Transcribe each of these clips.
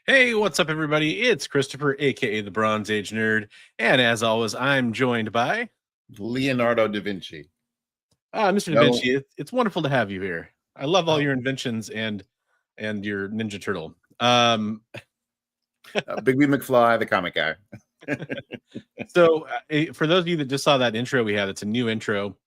Hey, what's up, everybody? It's Christopher, aka the Bronze Age Nerd, and as always, I'm joined by Leonardo da Vinci. Mr. Da Vinci. It's wonderful to have you here. I love all your inventions and your Ninja Turtle. Bigby McFly, the comic guy. So, for those of you that just saw that intro we had, it's a new intro.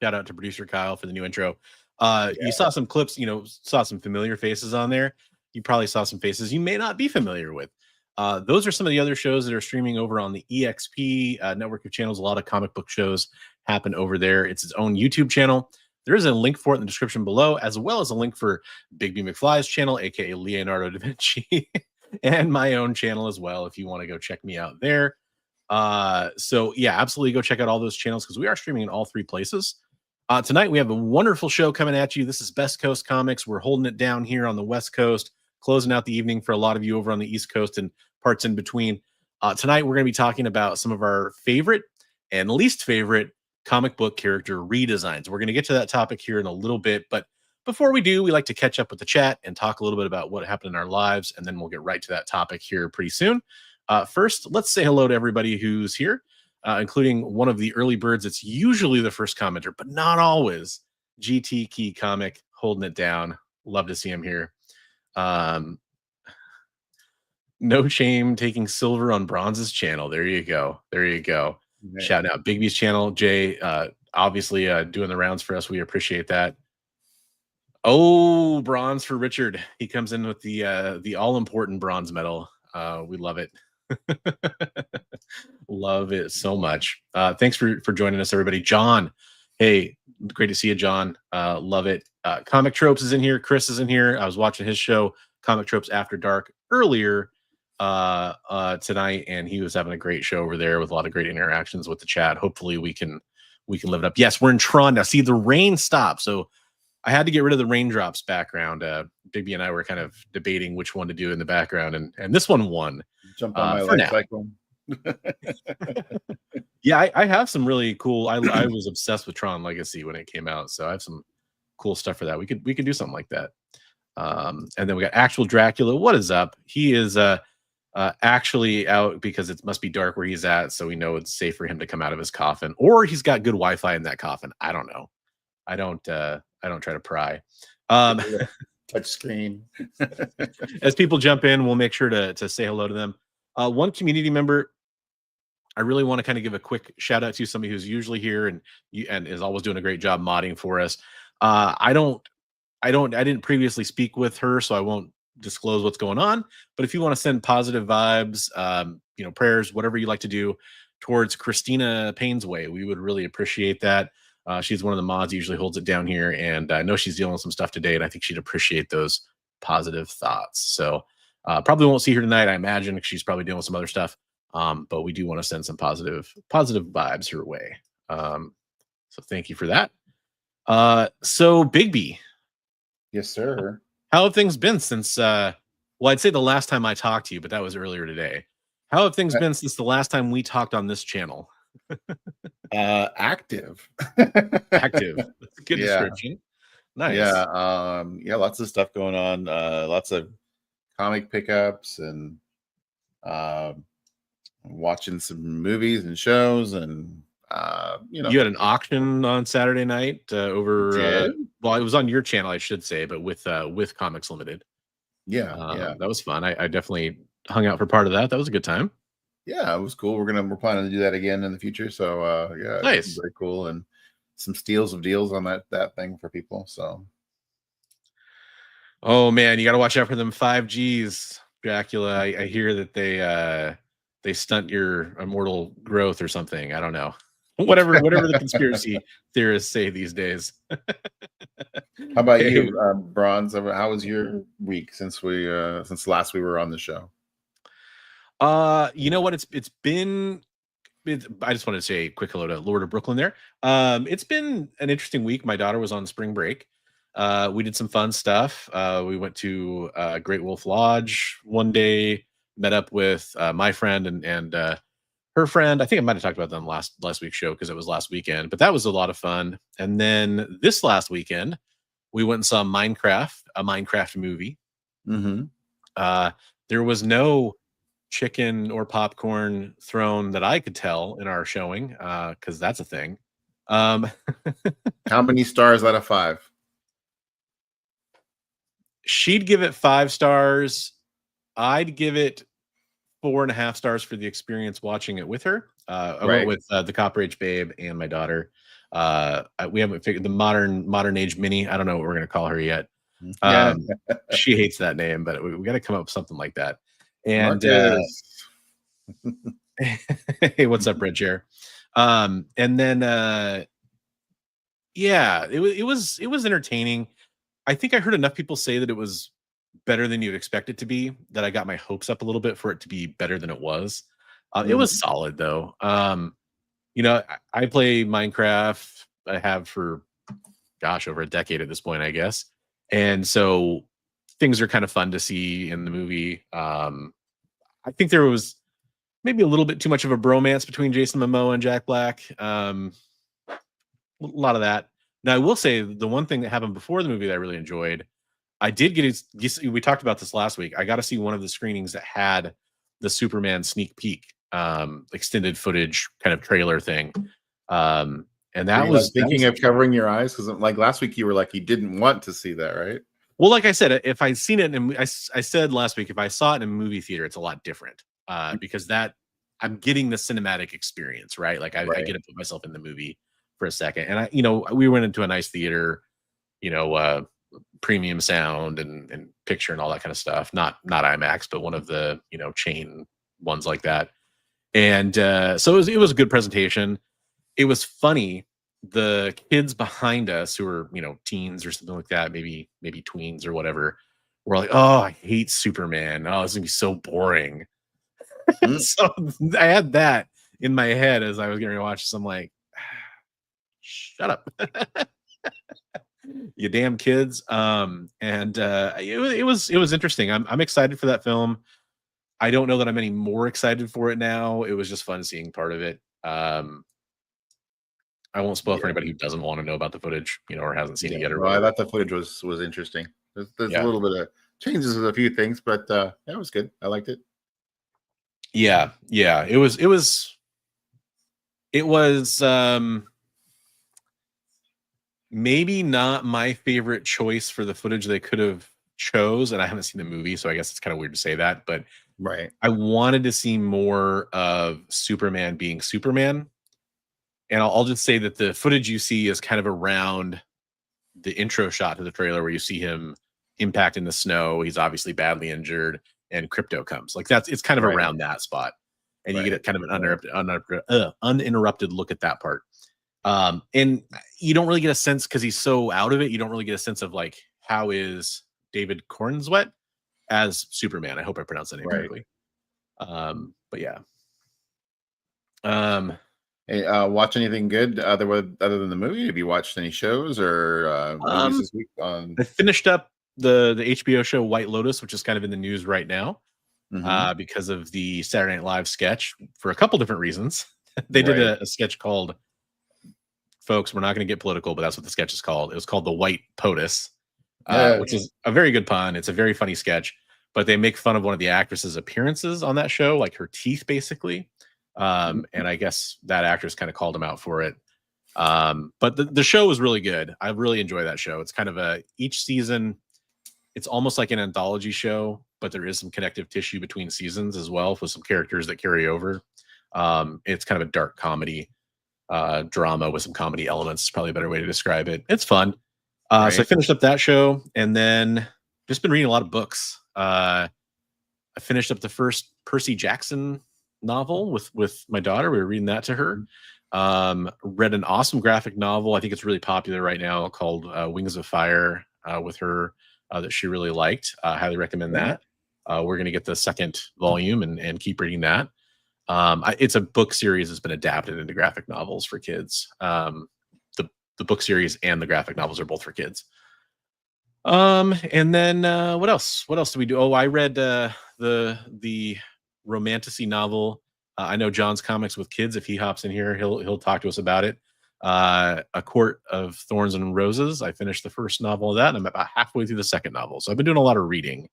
Shout out to producer Kyle for the new intro. You saw some clips, saw some familiar faces on there. You probably saw some faces you may not be familiar with. Those are some of the other shows that are streaming over on the EXP network of channels. A lot of comic book shows happen over there. It's its own YouTube channel. There is a link for it in the description below, as well as a link for Bigby McFly's channel, aka Leonardo da Vinci, and my own channel as well, if you want to go check me out there. So yeah, absolutely go check out all those channels because we are streaming in all three places. Tonight we have a wonderful show coming at you. This is Best Coast Comics. We're holding it down here on the West Coast, closing out the evening for a lot of you over on the East Coast and parts in between. Tonight we're going to be talking about some of our favorite and least favorite comic book character redesigns. We're going to get to that topic here in a little bit, but before we do, we like to catch up with the chat and talk a little bit about what happened in our lives, and then we'll get right to that topic here pretty soon. First, let's say hello to everybody who's here. Including one of the early birds. It's usually the first commenter, but not always. GT Key Comic holding it down. Love to see him here. No shame taking silver on Bronze's channel. There you go. There you go. Yeah. Shout out Bigby's channel. Jay, obviously doing the rounds for us. We appreciate that. Oh, bronze for Richard. He comes in with the all-important bronze medal. We love it. Love it so much. Thanks for joining us, everybody. John, hey, great to see you, John. Love it. Comic Tropes is in here. Chris is in here. I was watching his show, Comic Tropes After Dark, earlier tonight, and he was having a great show over there with a lot of great interactions with the chat. Hopefully we can live it up. Yes, we're in Tron now. See, the rain stopped, so I had to get rid of the raindrops background. Bigby and I were kind of debating which one to do in the background, and this one won. Jump on my life cycle. Yeah, I have some really cool. I was obsessed with Tron Legacy when it came out, so I have some cool stuff for that. We could do something like that. And then we got Actual Dracula. What is up? He is actually out because it must be dark where he's at, so we know it's safe for him to come out of his coffin, or he's got good Wi-Fi in that coffin. I don't know. I don't try to pry. Touch screen. As people jump in, we'll make sure to say hello to them. One community member I really want to kind of give a quick shout out to, somebody who's usually here and is always doing a great job modding for us. I didn't previously speak with her, so I won't disclose what's going on. But if you want to send positive vibes, prayers, whatever you like to do towards Christina Payne's way, we would really appreciate that. She's one of the mods, usually holds it down here, and I know she's dealing with some stuff today, and I think she'd appreciate those positive thoughts. So probably won't see her tonight, I imagine, because she's probably dealing with some other stuff. But we do want to send some positive vibes her way. So thank you for that. So Bigby. Yes, sir. How have things been since, well, I'd say the last time I talked to you, but that was earlier today. How have things been since the last time we talked on this channel? Active. Active. That's a good description. Nice. Yeah, lots of stuff going on. Lots of comic pickups and watching some movies and shows, and you had an auction on Saturday night over well, it was on your channel, I should say, but with Comics Limited. That was fun. I definitely hung out for part of that. That was a good time. Yeah, it was cool. We're planning to do that again in the future. So yeah, nice. Very cool, and some steals of deals on that thing for people. So oh man, you got to watch out for them 5Gs, Dracula. I hear that they stunt your immortal growth or something. I don't know. Whatever the conspiracy theorists say these days. How about you, Bronze? How was your week since last we were on the show? You know what? It's been. I just wanted to say a quick hello to Lord of Brooklyn there. It's been an interesting week. My daughter was on spring break. We did some fun stuff. We went to Great Wolf Lodge one day. Met up with my friend and her friend. I think I might have talked about them last week's show because it was last weekend, but that was a lot of fun. And then this last weekend, we went and saw a Minecraft movie. Mm-hmm. There was no chicken or popcorn thrown that I could tell in our showing, because that's a thing. How many stars out of 5? She'd give it 5 stars. I'd give it 4.5 stars for the experience watching it with her. I went with the Copper Age Babe and my daughter. We haven't figured the modern age Minnie. I don't know what we're gonna call her yet. She hates that name, but we got to come up with something like that. And hey, what's up, Red Chair? And then yeah, it was entertaining. I think I heard enough people say that it was better than you'd expect it to be that I got my hopes up a little bit for it to be better than it was. It was solid though. You know, I play Minecraft. I have for over a decade at this point, I guess. And so things are kind of fun to see in the movie. I think there was maybe a little bit too much of a bromance between Jason Momoa and Jack Black. A lot of that. Now, I will say the one thing that happened before the movie that I really enjoyed, I did get we talked about this last week. I got to see one of the screenings that had the Superman sneak peek, extended footage kind of trailer thing. And that was thinking of covering your eyes because like last week you were like you didn't want to see that, right? Well, like I said, if I'd seen it, and I said last week, if I saw it in a movie theater, it's a lot different because that I'm getting the cinematic experience, right? Like I get to put myself in the movie for a second, and we went into a nice theater, premium sound and picture and all that kind of stuff. Not IMAX, but one of the chain ones like that. And so it was a good presentation. It was funny. The kids behind us who were, teens or something like that, maybe tweens or whatever, were like, "Oh, I hate Superman. Oh, it's gonna be so boring." So I had that in my head as I was getting ready to watch this. I'm like, shut up. You damn kids. It was interesting. I'm excited for that film. I don't know that I'm any more excited for it now. It was just fun seeing part of it. I won't spoil for anybody who doesn't want to know about the footage, or hasn't seen it yet. I thought the footage was interesting. There's a little bit of changes with a few things, but it was good. I liked it. Yeah. It was maybe not my favorite choice for the footage they could have chose, and I haven't seen the movie, so I guess it's kind of weird to say that, but I wanted to see more of Superman being Superman. And I'll just say that the footage you see is kind of around the intro shot to the trailer where you see him impact in the snow. He's obviously badly injured, and Crypto comes. Like it's kind of around that spot, and you get kind of an uninterrupted look at that part. And you don't really get a sense because he's so out of it. You don't really get a sense of like how is David Cornsweet as Superman. I hope I pronounced that name correctly. But yeah. Hey, watch anything good other than the movie? Have you watched any shows or movies this week? I finished up the HBO show White Lotus, which is kind of in the news right now because of the Saturday Night Live sketch for a couple different reasons. They did a sketch called, folks, we're not going to get political, but that's what the sketch is called. It was called The White POTUS, which is a very good pun. It's a very funny sketch, but they make fun of one of the actresses' appearances on that show, like her teeth, basically. And I guess that actress kind of called him out for it. But the show was really good. I really enjoy that show. It's kind of each season, it's almost like an anthology show, but there is some connective tissue between seasons as well with some characters that carry over. It's kind of a dark comedy drama with some comedy elements. It's probably a better way to describe it. It's fun. So I finished up that show and then just been reading a lot of books. I finished up the first Percy Jackson novel with my daughter. We were reading that to her. Read an awesome graphic novel. I think it's really popular right now called Wings of Fire with her that she really liked. Highly recommend that. We're going to get the second volume and keep reading that. It's a book series that's been adapted into graphic novels for kids. The book series and the graphic novels are both for kids. And then what else do we do? Oh, I read the romantasy novel. I know John's Comics with Kids. If he hops in here, he'll talk to us about it. A Court of Thorns and Roses. I finished the first novel of that, and I'm about halfway through the second novel. So I've been doing a lot of reading.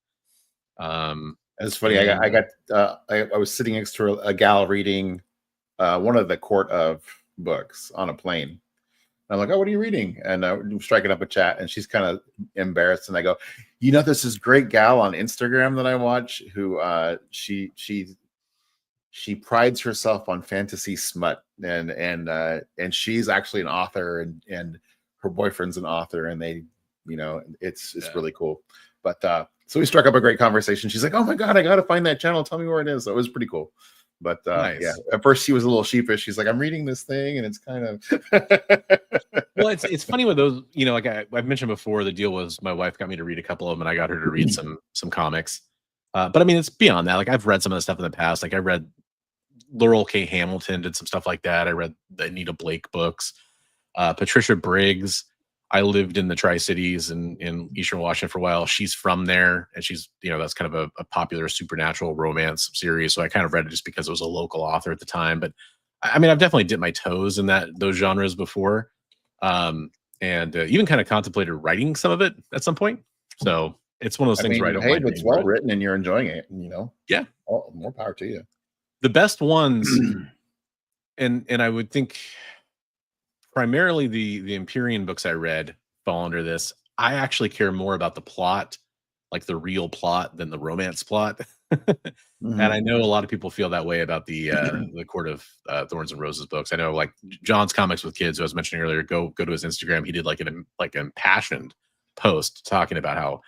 It's funny. I was sitting next to a gal reading one of the Court of books on a plane. I'm like, oh, what are you reading? And I'm striking up a chat, and she's kind of embarrassed. And I go, there's this great gal on Instagram that I watch who she prides herself on fantasy smut, and she's actually an author, and her boyfriend's an author, and they, it's really cool. But so we struck up a great conversation. She's like, oh my God, I got to find that channel. Tell me where it is. So it was pretty cool. But nice. Yeah, at first she was a little sheepish. She's like, I'm reading this thing, and it's kind of well, it's funny with those, like I've mentioned before, the deal was my wife got me to read a couple of them, and I got her to read some comics. But I mean, it's beyond that. Like, I've read some of the stuff in the past. Like, I read Laurel K. Hamilton did some stuff like that. I read the Anita Blake books. Patricia Briggs. I lived in the Tri-Cities in Eastern Washington for a while. She's from there, and she's, that's kind of a popular supernatural romance series. So I kind of read it just because it was a local author at the time. But I mean, I've definitely dipped my toes in those genres before, and even kind of contemplated writing some of it at some point. So it's one of those things where I don't mind. Hey, it's well written and you're enjoying it, Yeah. More power to you. The best ones, and I would think primarily the Empyrean books I read fall under this. I actually care more about the plot, like the real plot, than the romance plot. And I know a lot of people feel that way about the Court of Thorns and Roses books. I know, like John's Comics with Kids, who I was mentioning earlier, go to his Instagram. He did like an impassioned post talking about how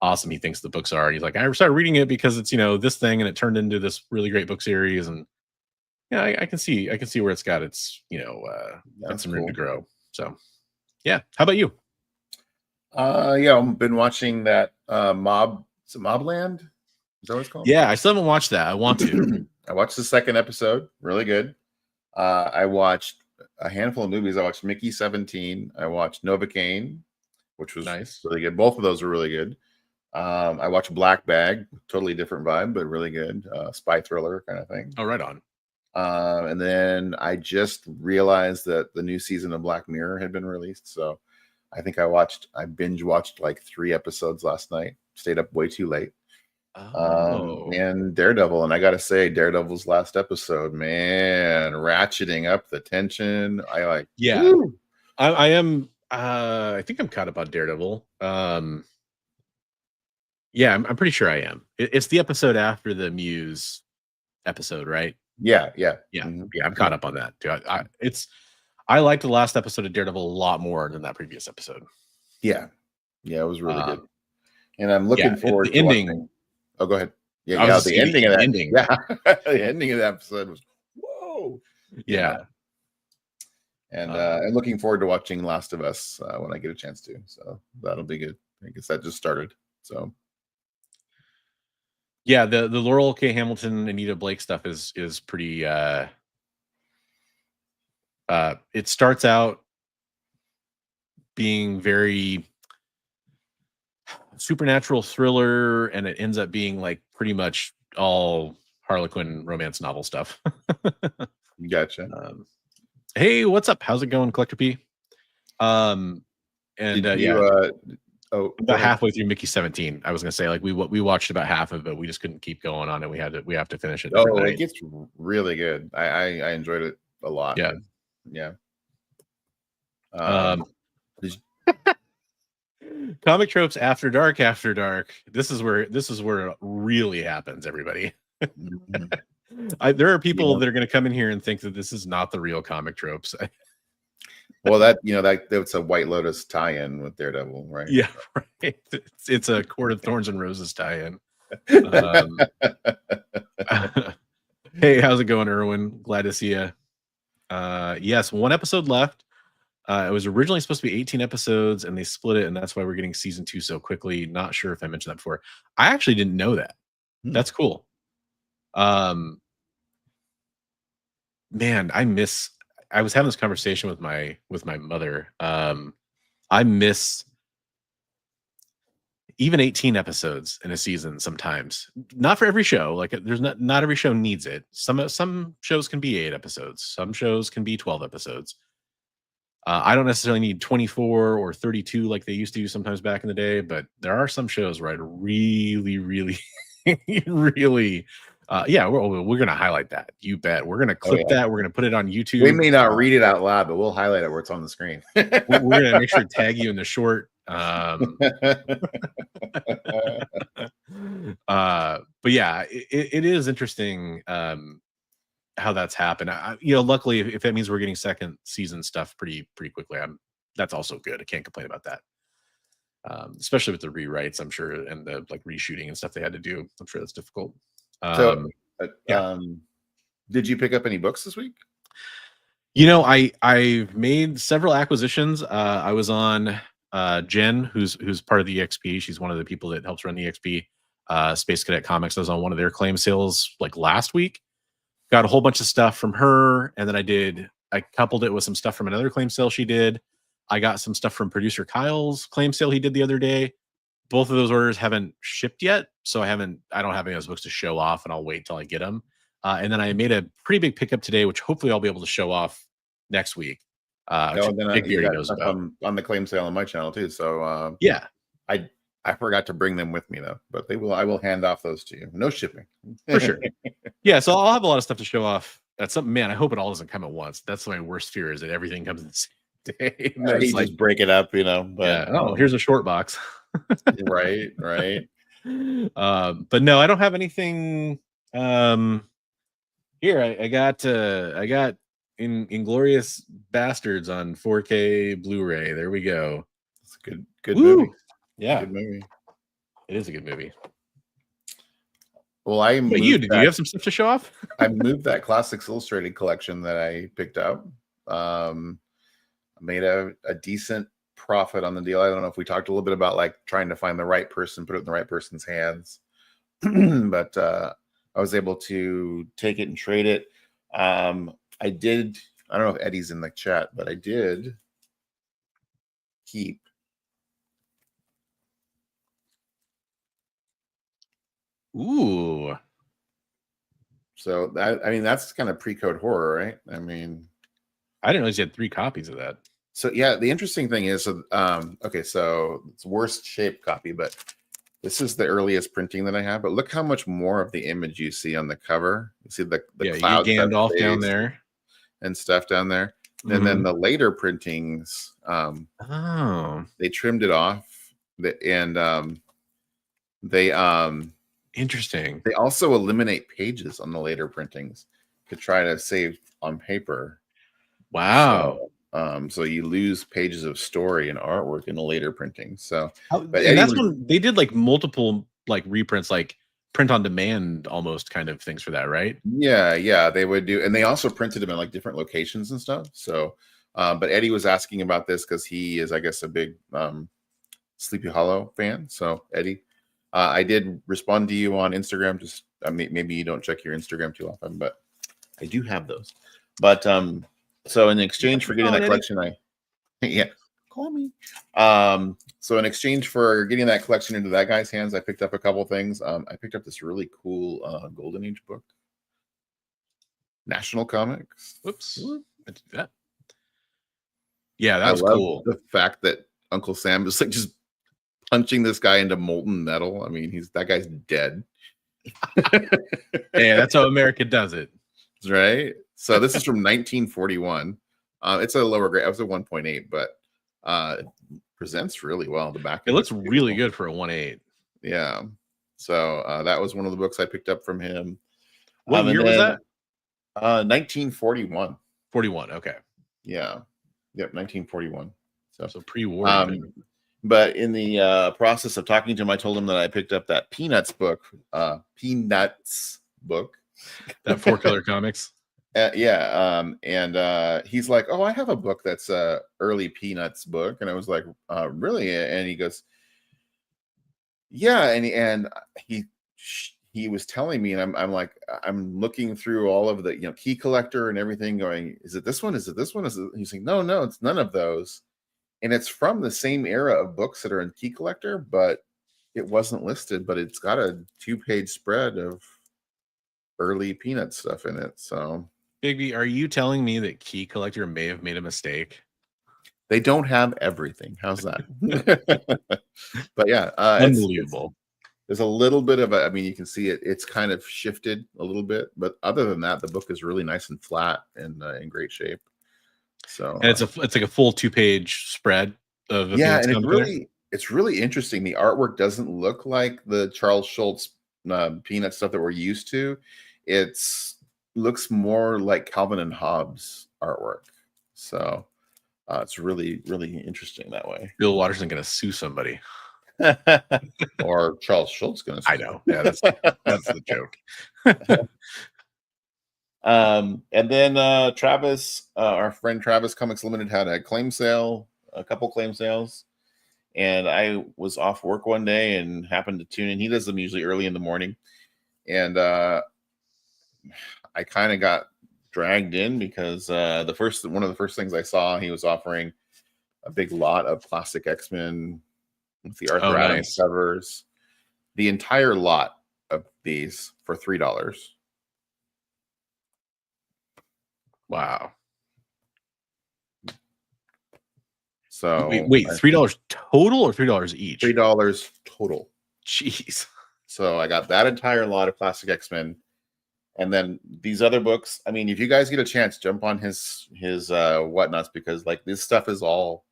awesome he thinks the books are. And he's like, I started reading it because it's this thing, and it turned into this really great book series. And yeah, I can see where it's got its got some room to grow. So yeah, how about you? Yeah, I've been watching that Mobland. Is that what it's called? Yeah, I still haven't watched that. I want to. I watched the second episode. Really good. I watched a handful of movies. I watched Mickey 17. I watched Novocaine, which was nice, really good. Both of those were really good. I watched Black Bag, totally different vibe, but really good. Spy thriller kind of thing. Oh, right on. And then I just realized that the new season of Black Mirror had been released. So I think I binge watched like 3 episodes last night. Stayed up way too late. And Daredevil, and I gotta say, Daredevil's last episode, man, ratcheting up the tension. I am. I think I'm caught up on Daredevil. Yeah, I'm pretty sure I am. It's the episode after the Muse episode, right? Yeah. Mm-hmm. Yeah, I'm caught up on that too. I liked the last episode of Daredevil a lot more than that previous episode. Yeah, it was really good. And I'm looking forward to the ending. Watching. Oh, go ahead. Yeah, the ending of that. Ending. Yeah, the ending of the episode was whoa. Yeah. And I'm looking forward to watching Last of Us when I get a chance to. So that'll be good. I guess that just started. So yeah, the Laurel K. Hamilton, Anita Blake stuff is pretty. It starts out being very supernatural thriller, and it ends up being like pretty much all Harlequin romance novel stuff. Gotcha. Hey, what's up? How's it going, Collector P? About halfway through Mickey 17. I was gonna say, like, we watched about half of it. We just couldn't keep going on it. We have to finish it. Oh, it gets really good. I enjoyed it a lot. Yeah. Comic tropes after dark. This is where it really happens, everybody. There are people that are going to come in here and think that this is not the real comic tropes. Well, that's a White Lotus tie-in with Daredevil, right? Yeah, right. It's a Court of Thorns and Roses tie-in. Hey, how's it going, Erwin? Glad to see you. Yes, 1 episode left. It was originally supposed to be 18 episodes, and they split it, and that's why we're getting season 2 so quickly. Not sure if I mentioned that before. I actually didn't know that. That's cool. Man, I was having this conversation with my mother. I miss even 18 episodes in a season sometimes. Not for every show. Like, there's not every show needs it. Some shows can be 8 episodes. Some shows can be 12 episodes. I don't necessarily need 24 or 32 like they used to do sometimes back in the day, but there are some shows where I'd really, really really, yeah, we're gonna highlight that. You bet. We're gonna clip that. We're gonna put it on YouTube. We may not read it out loud, but we'll highlight it where it's on the screen. We're gonna make sure to tag you in the short. But yeah, it is interesting how that's happened. Luckily, if that means we're getting second season stuff pretty quickly, that's also good. I can't complain about that. Especially with the rewrites, I'm sure, and the like reshooting and stuff they had to do. I'm sure that's difficult. Did you pick up any books this week? I've made several acquisitions. I was on Jen, who's part of the EXP. She's one of the people that helps run the EXP. Space Cadet Comics. I was on one of their claim sales like last week. Got a whole bunch of stuff from her, and then I coupled it with some stuff from another claim sale she did. I got some stuff from producer Kyle's claim sale he did the other day. Both of those orders haven't shipped yet, so I don't have any of those books to show off, and I'll wait till I get them. And then I made a pretty big pickup today, which hopefully I'll be able to show off next week. Bigby already knows about on the claim sale on my channel too. So yeah, I forgot to bring them with me though, but I will hand off those to you. No shipping for sure. Yeah, so I'll have a lot of stuff to show off. That's something, man. I hope it all doesn't come at once. That's my worst fear, is that everything comes in the same day. You just break it up, But yeah, here's a short box. right. But no, I don't have anything. Here I got Inglorious Bastards on 4K Blu-ray. There we go. It's a good movie. Yeah, good movie. It is a good movie. Well, did you have some stuff to show off? I moved that Classics Illustrated collection that I picked up. I made a decent profit on the deal. I don't know if we talked a little bit about like trying to find the right person, put it in the right person's hands, but I was able to take it and trade it. I don't know if Eddie's in the chat, but I did keep. Ooh. So that's kind of pre-code horror, right? I didn't realize you had 3 copies of that. So yeah, the interesting thing is, okay, so it's worst shaped copy, but this is the earliest printing that I have. But look how much more of the image you see on the cover. You see the clouds, Gandalf down there and stuff down there. Mm-hmm. And then the later printings, they trimmed it off, interesting. They also eliminate pages on the later printings to try to save on paper. Wow. So you lose pages of story and artwork in the later printing. So, and that's when they did like multiple like reprints, like print on demand almost kind of things for that, right? Yeah, they would do, and they also printed them in like different locations and stuff. So, but Eddie was asking about this because he is, I guess, a big Sleepy Hollow fan. So, Eddie, I did respond to you on Instagram. Just maybe you don't check your Instagram too often, but I do have those. But so in exchange for getting that collection, call me. So in exchange for getting that collection into that guy's hands, I picked up a couple things. I picked up this really cool Golden Age book. National Comics. Whoops. I did that. Yeah, that was cool. The fact that Uncle Sam is like just punching this guy into molten metal. That guy's dead. Yeah, that's how America does it. Right. So this is from 1941. It's a lower grade. It was a 1.8, but it presents really well. The back. It looks really good for a 1.8. Yeah. So that was one of the books I picked up from him. What year was that? 1941. 41. Okay. Yeah. Yep. 1941. So pre-war. But in the process of talking to him, I told him that I picked up that Peanuts book. That 4-color comics. And he's like, "Oh, I have a book that's a early Peanuts book," and I was like, "Really?" And he goes, "Yeah," and he was telling me, and I'm like, I'm looking through all of the key collector and everything, going, "Is it this one? Is it this one?" He's like, "No, it's none of those," and it's from the same era of books that are in key collector, but it wasn't listed. But it's got a 2-page spread of early Peanut stuff in it. So, Bigby, are you telling me that Key Collector may have made a mistake? They don't have everything. How's that? But yeah, unbelievable. There's a little bit of a, I mean, you can see it's kind of shifted a little bit, but other than that, the book is really nice and flat and in great shape. So And it's like a full 2-page spread of a yeah, Peanuts and comic there. it's really interesting. The artwork doesn't look like the Charles Schultz Peanut stuff that we're used to. It's looks more like Calvin and Hobbes artwork. So it's really, really interesting that way. Bill Watterson going to sue somebody. Or Charles Schultz going to sue. I know. Yeah, that's the joke. And then Travis, our friend Travis Comics Limited had a couple claim sales. And I was off work one day and happened to tune in. He does them usually early in the morning. And I kind of got dragged in because one of the first things I saw, he was offering a big lot of classic X-Men with the Arthur Adams covers. The entire lot of these for $3. Wow. So wait, $3 total or $3 each? $3 total. Jeez. So I got that entire lot of classic X-Men, and then these other books. I mean, if you guys get a chance, jump on his whatnots, because like this stuff is all.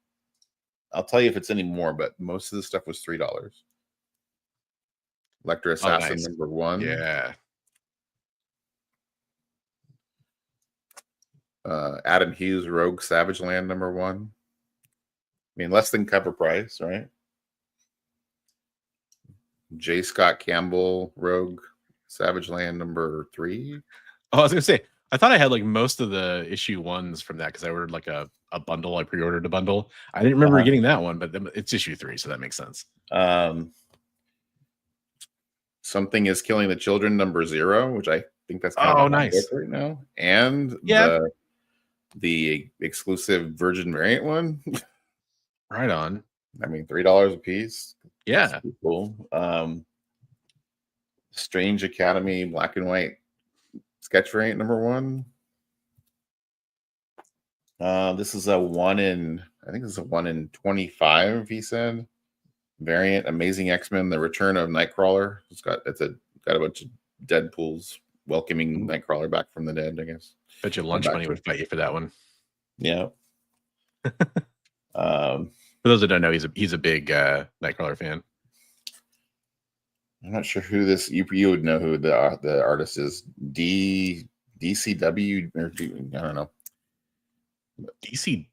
I'll tell you if it's any more, but most of the stuff was $3. Lecter Assassin #1. Yeah. Adam Hughes Rogue Savage Land #1. I mean, less than cover price, right? J. Scott Campbell Rogue Savage Land #3. Oh, I was gonna say, I thought I had like most of the issue ones from that because I ordered like a bundle. I pre-ordered a bundle. I didn't remember getting that one, but it's issue 3, so that makes sense. Something is Killing the Children #0, which I think that's kind of nice right now. And the exclusive Virgin variant one. Right on. I mean, $3 a piece. Yeah, cool. Strange Academy black and white sketch variant #1. This is a 1 in 25. He said variant. Amazing X-Men: The Return of Nightcrawler. It's got a bunch of Deadpool's welcoming Nightcrawler back from the dead, I guess. Bet you lunch money would fight you for that one. Yeah. For those that don't know, he's a big Nightcrawler fan. I'm not sure who this. You would know who the artist is. DCW or I don't know. DC.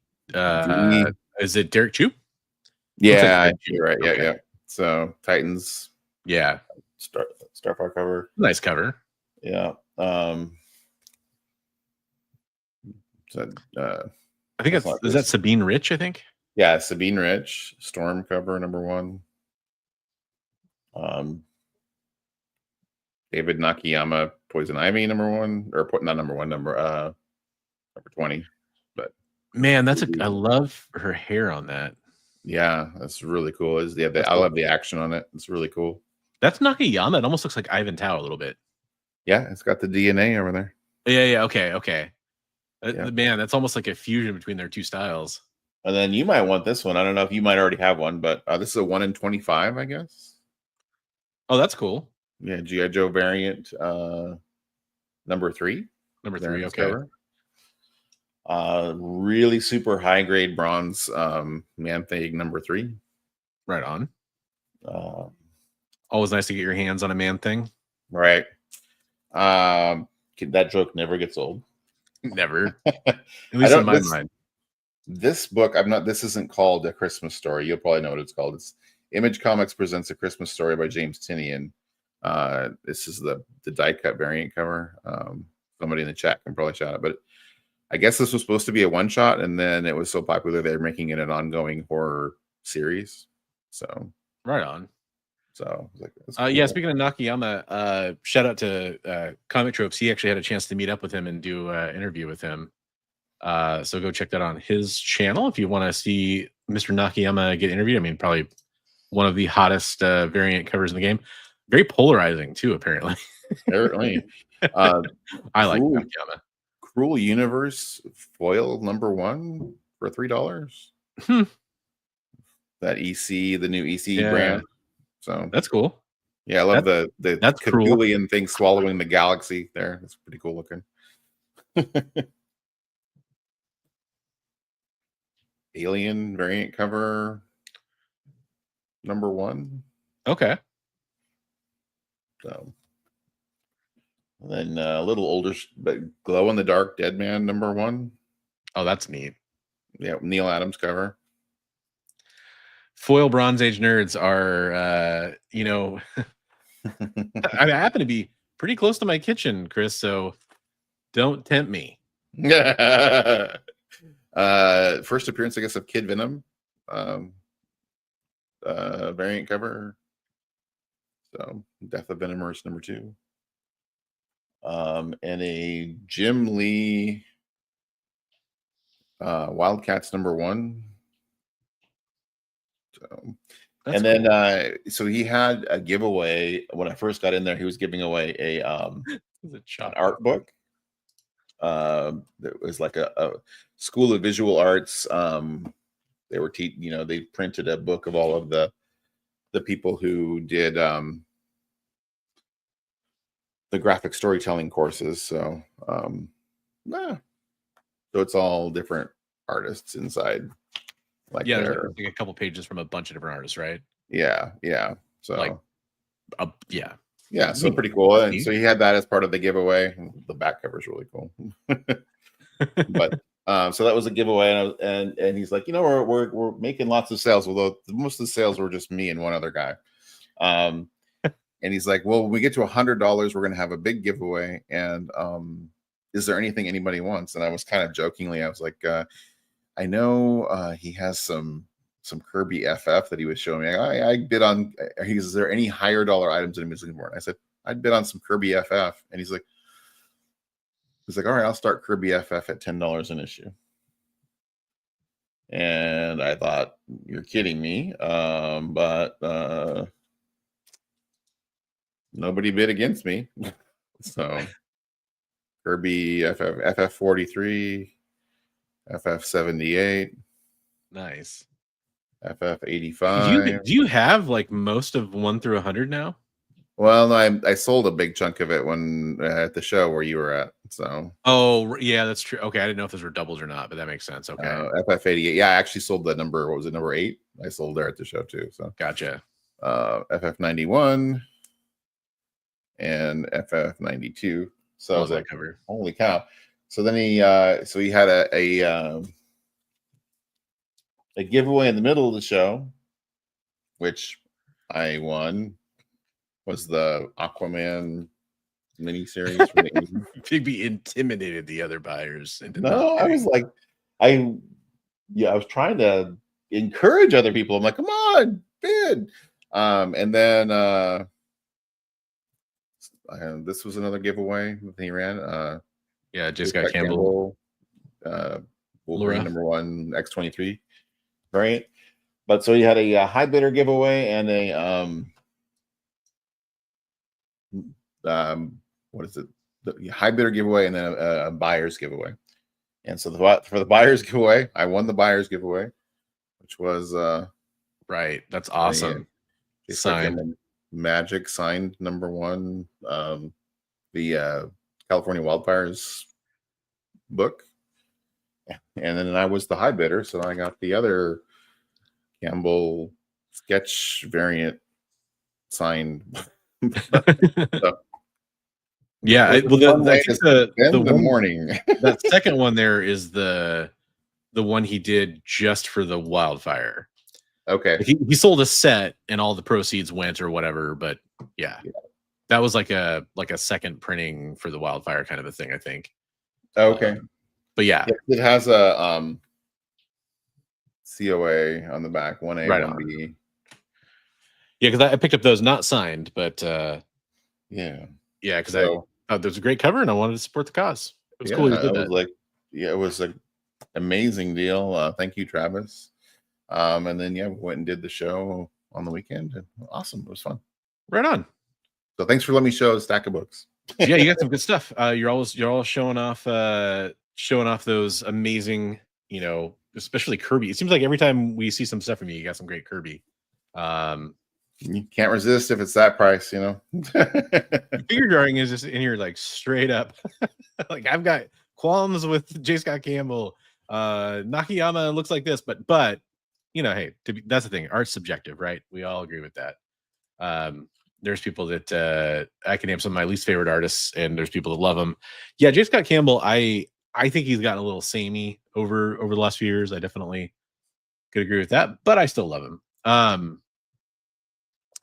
Is it Derek Chu? Yeah, you're right. Okay. Yeah. So Titans. Yeah. Starfire cover. Nice cover. Yeah. So, I think is that Sabine Rich, I think? Yeah, Sabine Rich, Storm cover #1. David Nakayama, Poison Ivy #1, or not #1, number 20. But man, I love her hair on that. Yeah, that's really cool. I love the action on it. It's really cool. That's Nakayama. It almost looks like Ivan Tao a little bit. Yeah, it's got the DNA over there. Yeah. Okay. Yeah. Man, that's almost like a fusion between their two styles. And then you might want this one. I don't know if you might already have one, but this is a 1 in 25, I guess. Oh, that's cool. Yeah, G.I. Joe variant #3. #3, okay. Really super high grade bronze Man-Thing #3. Right on. Always nice to get your hands on a Man-Thing. Right. That joke never gets old. Never. At least in my mind. This book, this isn't called A Christmas Story. You'll probably know what it's called. It's Image Comics presents A Christmas Story by James Tinian. This is the die cut variant cover. Somebody in the chat can probably shout it, but I guess this was supposed to be a one shot, and then it was so popular they're making it an ongoing horror series. So right on. So cool. Yeah, speaking of Nakayama, shout out to Comic Tropes. He actually had a chance to meet up with him and do an interview with him. So go check that on his channel if you want to see Mr. Nakayama get interviewed. I mean, probably one of the hottest variant covers in the game. Very polarizing too, apparently. Apparently. I like Nakayama. Cruel Universe foil #1 for $3. That EC, the new EC brand. So that's cool. Yeah, I love the that's cool. Cthulhian thing swallowing the galaxy there. That's pretty cool looking. Alien variant cover #1. Okay. So, and then a little older, but glow in the dark Dead Man #1. Oh, that's neat. Yeah, Neil Adams cover. Foil Bronze Age nerds are, I happen to be pretty close to my kitchen, Chris. So don't tempt me. First appearance, I guess, of Kid Venom variant cover. So Death of Venomverse #2. And a Jim Lee Wildcats #1. So, That's and then so he had a giveaway when I first got in there. He was giving away an art book. That was like a School of Visual Arts. They were they printed a book of all of the people who did the graphic storytelling courses. So so it's all different artists inside. Like there's like a couple pages from a bunch of different artists, right? Yeah. So like so pretty cool. And so he had that as part of the giveaway. The back cover is really cool. But so that was a giveaway, and he's like, we're making lots of sales, although most of the sales were just me and one other guy. And he's like, well, when we get to $100, we're going to have a big giveaway. And is there anything anybody wants? And I was kind of jokingly, I was like, I know he has some Kirby FF that he was showing me. I bid on. He goes, is there any higher dollar items that he was looking for? And I said, I'd bid on some Kirby FF. And he's like, all right, I'll start Kirby FF at $10 an issue. And I thought, you're kidding me. But nobody bid against me. So Kirby FF 43, FF 78. Nice. FF 85. Do you have like most of 1 through 100 now? Well, I sold a big chunk of it when at the show where you were at. So. Oh yeah, that's true. Okay, I didn't know if those were doubles or not, but that makes sense. Okay. FF 88. Yeah, I actually sold the number. What was it? Number 8. I sold there at the show too. So. Gotcha. FF 91 and FF 92. So I was like, cover. Holy cow! So then he had a giveaway in the middle of the show, which I won. Was the Aquaman miniseries from the 80s. Bigby intimidated the other buyers. No, I was like, I was trying to encourage other people. I'm like, come on, bid. And then this was another giveaway that he ran. J. Scott Campbell. Wolverine #1 X-23 variant. But so he had a high bidder giveaway and a what is it? The high bidder giveaway and then a buyer's giveaway. And so for the buyer's giveaway, I won the buyer's giveaway, which was right. That's awesome. Signed Magic signed #1, the California Wildfires book. And then I was the high bidder, so I got the other Campbell sketch variant signed. So, yeah, I think the morning. That second one there is the one he did just for the Wildfire. Okay, he sold a set and all the proceeds went or whatever, but yeah. That was like a second printing for the Wildfire kind of a thing, I think. Okay, but yeah, it has a COA on the back, 1A, right 1B. Yeah, because I picked up those not signed, but because I thought there was a great cover and I wanted to support the cause. It was cool. It was an amazing deal. Thank you, Travis. And then we went and did the show on the weekend. And awesome, it was fun. Right on. So thanks for letting me show a stack of books. Yeah, you got some good stuff. You're all showing off those amazing, especially Kirby. It seems like every time we see some stuff from you, you got some great Kirby. You can't resist if it's that price, you know. Figure drawing is just in here like straight up. Like I've got qualms with J. Scott Campbell. Nakayama looks like this, but you know, hey, that's the thing. Art's subjective, right? We all agree with that. There's people that I can name some of my least favorite artists, and there's people that love him. Yeah, J. Scott Campbell, I think he's gotten a little samey over the last few years. I definitely could agree with that, but I still love him.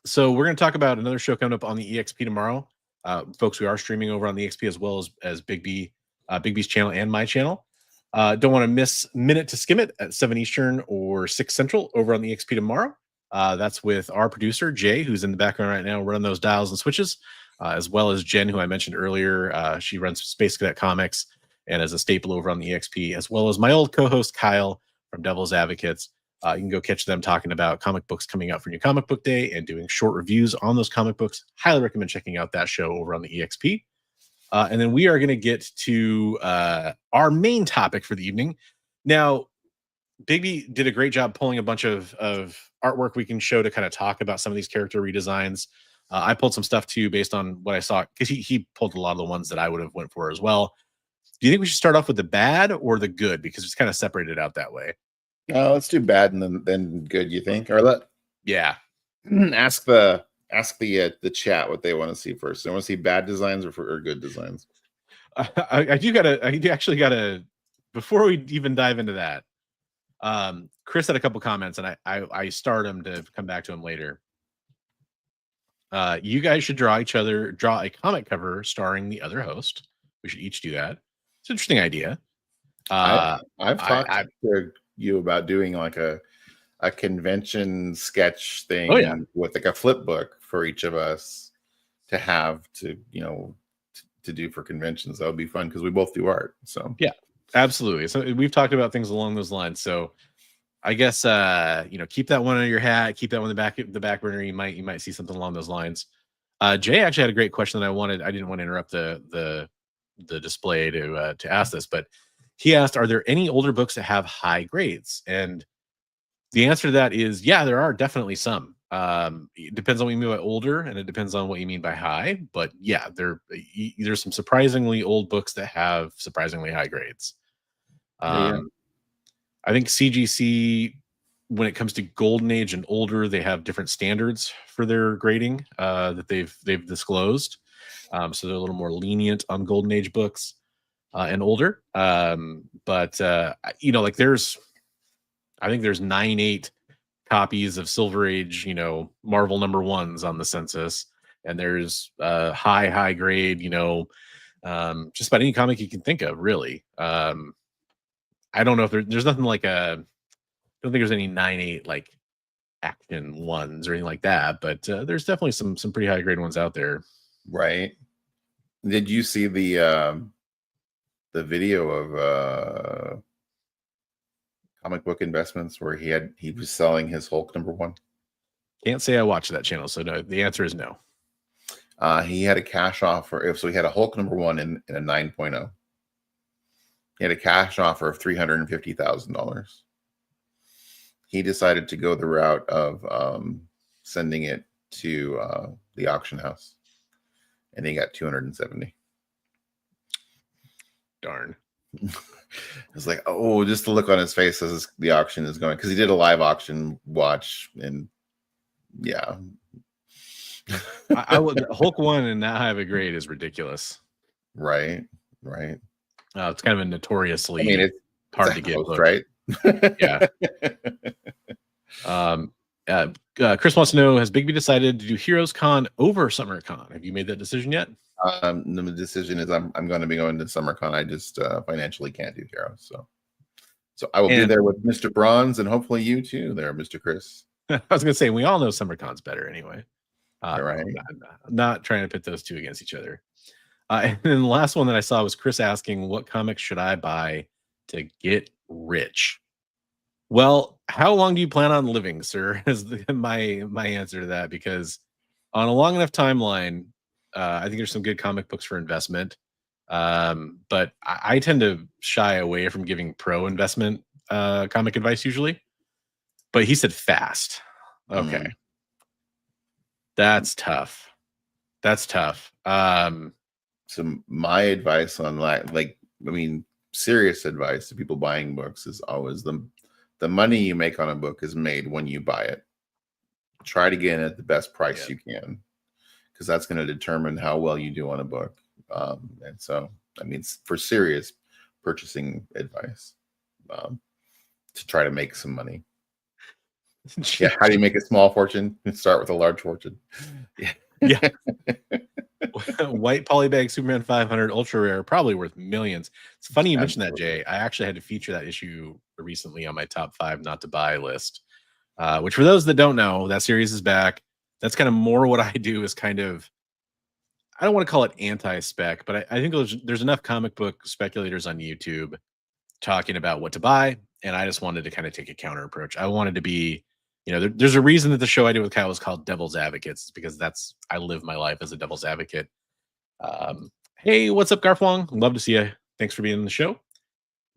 So we're going to talk about another show coming up on the EXP tomorrow. Folks, we are streaming over on the EXP as well as Bigby's channel and my channel. Don't want to miss Minute to Skim It at 7 Eastern or 6 Central over on the EXP tomorrow. That's with our producer, Jay, who's in the background right now running those dials and switches, as well as Jen, who I mentioned earlier. She runs Space Cadet Comics and is a staple over on the EXP, as well as my old co-host, Kyle, from Devil's Advocates. You can go catch them talking about comic books coming out for New Comic Book Day and doing short reviews on those comic books. Highly recommend checking out that show over on the EXP. And then we are going to get to our main topic for the evening. Now, Bigby did a great job pulling a bunch of artwork we can show to kind of talk about some of these character redesigns. I pulled some stuff too based on what I saw, because he pulled a lot of the ones that I would have went for as well. Do you think we should start off with the bad or the good? Because it's kind of separated out that way. Let's do bad and then good. You think, or yeah, ask the chat what they want to see first. They want to see bad designs or good designs. I do actually gotta before we even dive into that. Chris had a couple comments, and I starred him to come back to him later. You guys should draw a comic cover starring the other host. We should each do that. It's an interesting idea. I've talked to you about doing like a convention sketch thing with like a flip book for each of us to have to, to do for conventions. That would be fun because we both do art. So yeah, absolutely. So we've talked about things along those lines. So I guess keep that one on your hat, keep that one in the back burner. You might see something along those lines. Jay actually had a great question that I didn't want to interrupt the display to ask this, but he asked, are there any older books that have high grades? And the answer to that is, yeah, there are definitely some. It depends on what you mean by older, and it depends on what you mean by high. But yeah, there's some surprisingly old books that have surprisingly high grades. I think CGC, when it comes to Golden Age and older, they have different standards for their grading that they've disclosed. So they're a little more lenient on Golden Age books and older. But I think there's 9/8 copies of Silver Age, Marvel #1s on the census, and there's high grade, just about any comic you can think of, really. I don't know if there's nothing like I don't think there's any 9/8 like action ones or anything like that, but there's definitely some pretty high grade ones out there. Right. Did you see the video of Comic Book Investments where he was selling his Hulk #1? Can't say I watched that channel, so no. The answer is no. He had a cash offer. So he had a Hulk #1 in a 9.0. He had a cash offer of $350,000. He decided to go the route of sending it to the auction house, and he got 270. Darn. It's like, oh, just the look on his face as the auction is going, because he did a live auction watch, and yeah. I would Hulk 1 and that high of a grade is ridiculous. Right. It's kind of a notoriously it's hard to get, host, right? Yeah. Chris wants to know, has Bigby decided to do Heroes Con over Summer Con? Have you made that decision yet? The decision is I'm going to be going to Summer Con. I just financially can't do Heroes, so I will be there with Mr. Bronze, and hopefully you too there, Mr. Chris. I was gonna say, we all know Summer Con's better anyway. Right. Not trying to pit those two against each other. And then the last one that I saw was Chris asking, what comics should I buy to get rich? Well, how long do you plan on living, sir? Is my answer to that, because on a long enough timeline, I think there's some good comic books for investment. But I tend to shy away from giving pro investment comic advice usually. But he said fast. Okay. That's tough. That's tough. So my advice on serious advice to people buying books is always the money you make on a book is made when you buy it. Try to get it at the best price you can, because that's going to determine how well you do on a book. And so, for serious purchasing advice, to try to make some money. Yeah. How do you make a small fortune? Start with a large fortune. Yeah. White polybag Superman 500 ultra rare, probably worth millions. It's funny you mentioned that, Jay. I actually had to feature that issue recently on my top 5 not to buy list. Which, for those that don't know, that series is back. That's kind of more what I do, is kind of, I don't want to call it anti-spec, but I think there's enough comic book speculators on YouTube talking about what to buy, and I just wanted to kind of take a counter approach. I wanted to be, there's a reason that the show I do with Kyle is called Devil's Advocates, because I live my life as a devil's advocate. Hey, what's up, Garfwong? Love to see you. Thanks for being on the show.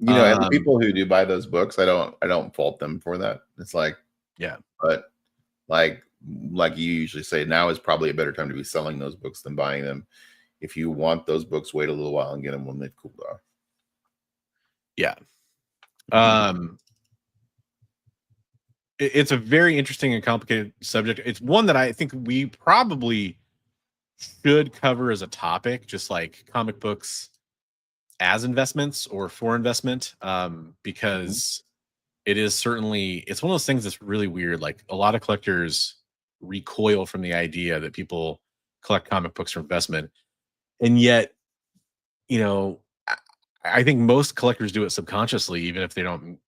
And the people who do buy those books, I don't fault them for that. It's like, yeah, but like you usually say, now is probably a better time to be selling those books than buying them. If you want those books, wait a little while and get them when they've cooled off. Yeah. It's a very interesting and complicated subject. It's one that I think we probably should cover as a topic, just like comic books as investments or for investment, because it is certainly, it's one of those things that's really weird. Like, a lot of collectors recoil from the idea that people collect comic books for investment, and yet, I think most collectors do it subconsciously, even if they don't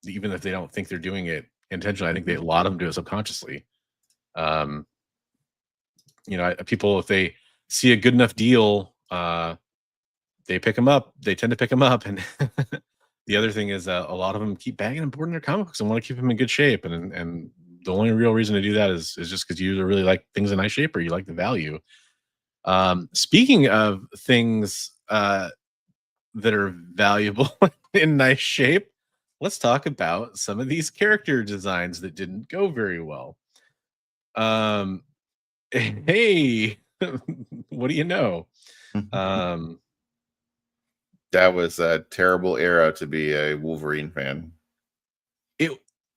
think they're doing it intentionally. I think a lot of them do it subconsciously. People, if they see a good enough deal, they pick them up. They tend to pick them up, and the other thing is, a lot of them keep bagging and boarding their comic books and want to keep them in good shape. And the only real reason to do that is just because you really like things in nice shape, or you like the value. Speaking of things that are valuable in nice shape, let's talk about some of these character designs that didn't go very well. Hey, what do you know? That was a terrible era to be a Wolverine fan.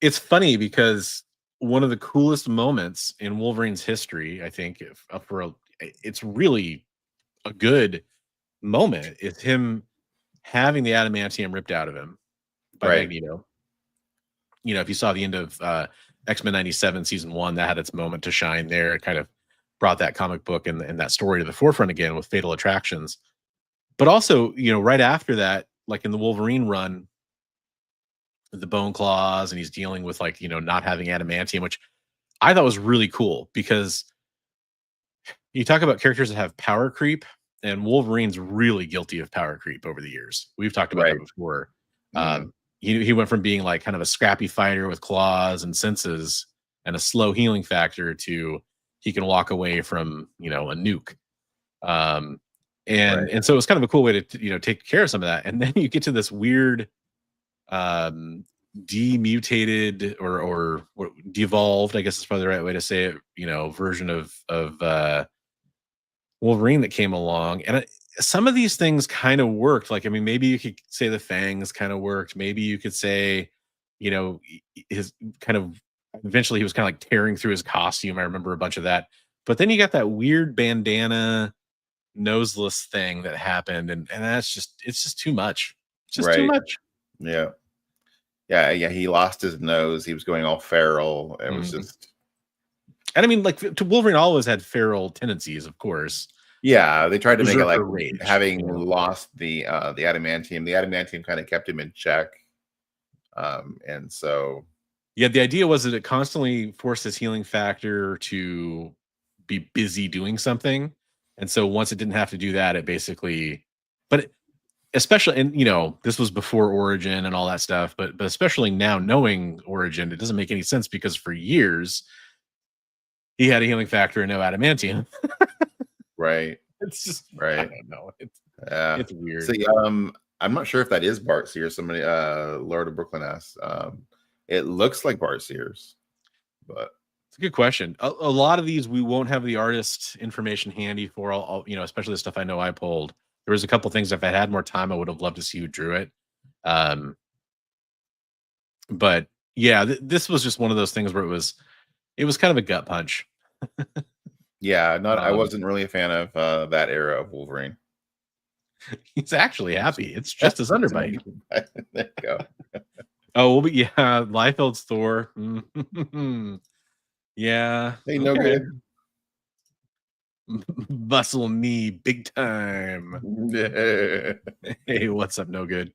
It's funny because one of the coolest moments in Wolverine's history, I think, it's really a good moment, is him having the adamantium ripped out of him by Magneto. If you saw the end of X-Men 97 season 1, that had its moment to shine there. It kind of brought that comic book and that story to the forefront again with Fatal Attractions. But also, right after that, like in the Wolverine run, the bone claws, and he's dealing with not having adamantium, which I thought was really cool, because you talk about characters that have power creep, and Wolverine's really guilty of power creep over the years. We've talked about that before. He went from being like kind of a scrappy fighter with claws and senses and a slow healing factor to he can walk away from a nuke. And so it was kind of a cool way to take care of some of that. And then you get to this weird demutated or devolved, I guess is probably the right way to say it, version of Wolverine that came along. And some of these things kind of worked. Like, maybe you could say the fangs kind of worked. Maybe you could say, his kind of, eventually he was kind of like tearing through his costume. I remember a bunch of that. But then you got that weird bandana noseless thing that happened, and it's just too much. It's just too much. Yeah, he lost his nose. He was going all feral. It was just, and Wolverine always had feral tendencies, of course. Yeah, they tried to make it like having lost the adamantium. The adamantium kind of kept him in check, and so the idea was that it constantly forced his healing factor to be busy doing something. And so once it didn't have to do that, it basically, especially, and this was before Origin and all that stuff, but especially now knowing Origin, it doesn't make any sense, because for years he had a healing factor and no adamantium. Right. It's just, right. I don't know. It's weird. So, I'm not sure if that is Bart Sears. Somebody, Lord of Brooklyn asked. It looks like Bart Sears, but It's a good question. A lot of these we won't have the artist information handy for. Especially the stuff I know I pulled. There was a couple things if I had more time, I would have loved to see who drew it. But yeah, this was just one of those things where it was kind of a gut punch. Yeah, I wasn't really a fan of that era of Wolverine. He's actually happy. It's just his underbite. There you go. Oh, well, but yeah, Liefeld's Thor. Yeah. Hey, no good. Muscle me big time. Hey, what's up? No good.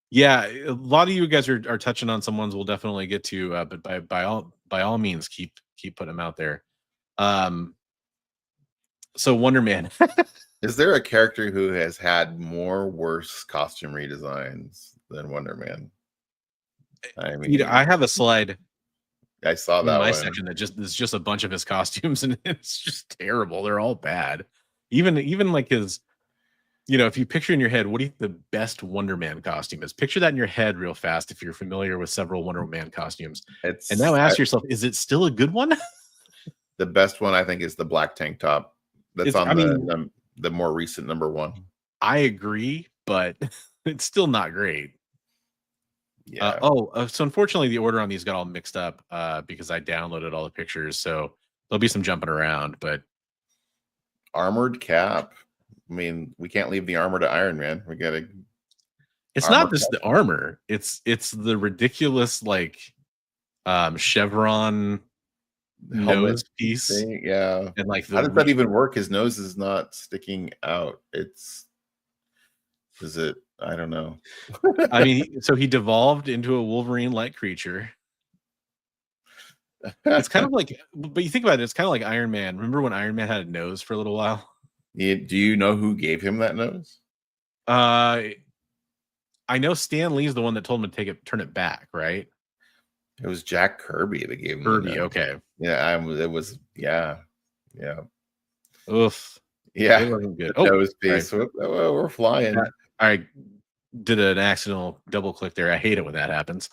Yeah, a lot of you guys are touching on some ones we'll definitely get to, but by all means, keep putting them out there. So Wonder Man. Is there a character who has had more worse costume redesigns than Wonder Man? I mean, I have a slide. I saw that in my one. section that is just a bunch of his costumes, and it's just terrible. They're all bad. Even like his, if you picture in your head, what do you think the best Wonder Man costume is? Picture that in your head real fast if you're familiar with several Wonder Man costumes. And now ask yourself, is it still a good one? The best one I think is the black tank top. That's the more recent #1. I agree, but it's still not great. Yeah. So unfortunately, the order on these got all mixed up because I downloaded all the pictures. So there'll be some jumping around. But Armored Cap. I mean, we can't leave the armor to Iron Man. We gotta. It's not just the armor. It's the ridiculous like chevron nose piece. Thing. Yeah. And like, how does that even work? His nose is not sticking out. Is it? I don't know. I mean, so he devolved into a Wolverine-like creature. It's kind of like, but you think about it, it's kind of like Iron Man. Remember when Iron Man had a nose for a little while? Yeah, do you know who gave him that nose? I know Stan Lee's the one that told him to turn it back, right? It was Jack Kirby that gave him Kirby. Okay. Yeah, it was. Yeah. Oof. Yeah. It wasn't good. Nose piece. Right. We're flying. I did an accidental double click there. I hate it when that happens.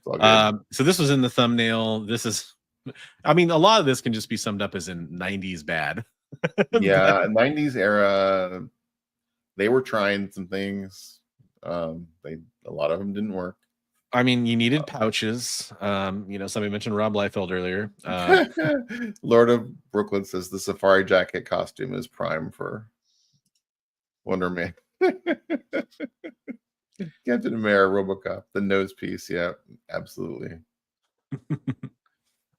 So this was in the thumbnail. This is, I mean, a lot of this can just be summed up as in 90s bad. Yeah, 90s era. They were trying some things. A lot of them didn't work. I mean, you needed pouches. Somebody mentioned Rob Liefeld earlier. Lord of Brooklyn says the safari jacket costume is prime for Wonder Man. Captain America, RoboCop, the nose piece. Yeah, absolutely.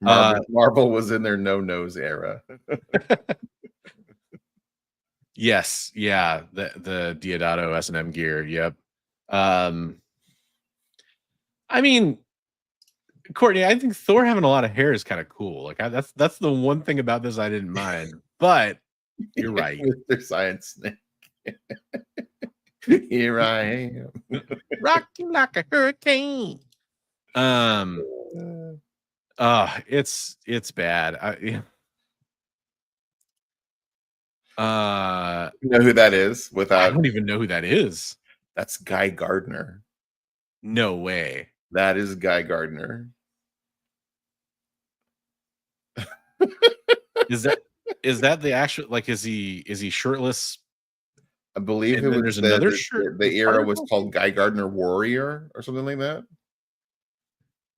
Marvel was in their no nose era. Yes, yeah, the Diodato S&M gear. Yep. I mean, Courtney, I think Thor having a lot of hair is kind of cool. Like that's the one thing about this I didn't mind. But you're right. Mr. Science Snake. Here I am. Rocking like a hurricane. It's bad. You know who that is? I don't even know who that is. That's Guy Gardner. No way. That is Guy Gardner. Is that the actual, like, is he shirtless? I believe it was there's another shirt. The era was called Guy Gardner Warrior or something like that.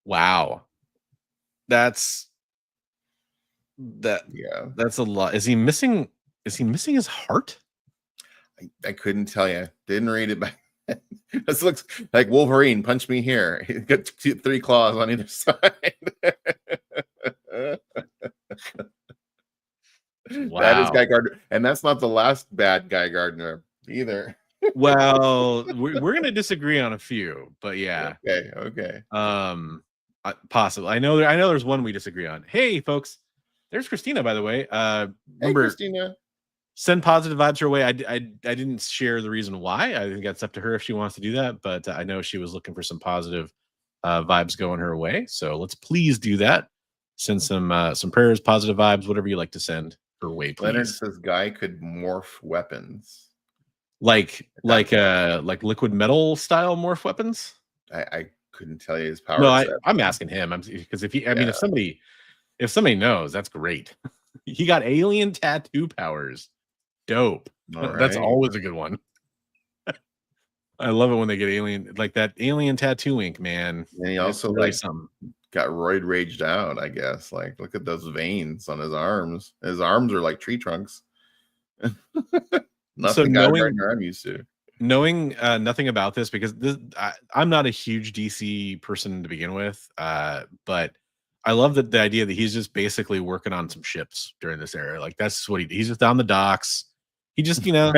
Wow. That's a lot. Is he missing his heart? I couldn't tell you. Didn't read it back. This looks like Wolverine. Punch me here. He's got 3 claws on either side. Wow. That is Guy Gardner, and that's not the last bad Guy Gardner either. Well, we're going to disagree on a few, but yeah. Okay. Possible. I know there's one we disagree on. Hey, folks, there's Christina, by the way. Remember, hey, Christina. Send positive vibes her way. I didn't share the reason why. I think that's up to her if she wants to do that. But I know she was looking for some positive vibes going her way. So let's please do that. Send some prayers, positive vibes, whatever you like to send her way. Please. Leonard says Guy could morph weapons, like liquid metal style morph weapons. I couldn't tell you his power No, set. I'm asking him. Because if Yeah. mean, if somebody knows, that's great. He got alien tattoo powers. Dope. All That's right. always a good one. I love it when they get alien, like that alien tattoo ink, man. And he It's also really like something. got roid raged out, I guess. Like, look at those veins on his arms. His arms are like tree trunks. Not So the guy Gardner I'm used to. knowing nothing about this, because I'm not a huge DC person to begin with, but I love the idea that he's just basically working on some ships during this era. Like that's what he's just on the docks. He just, he does.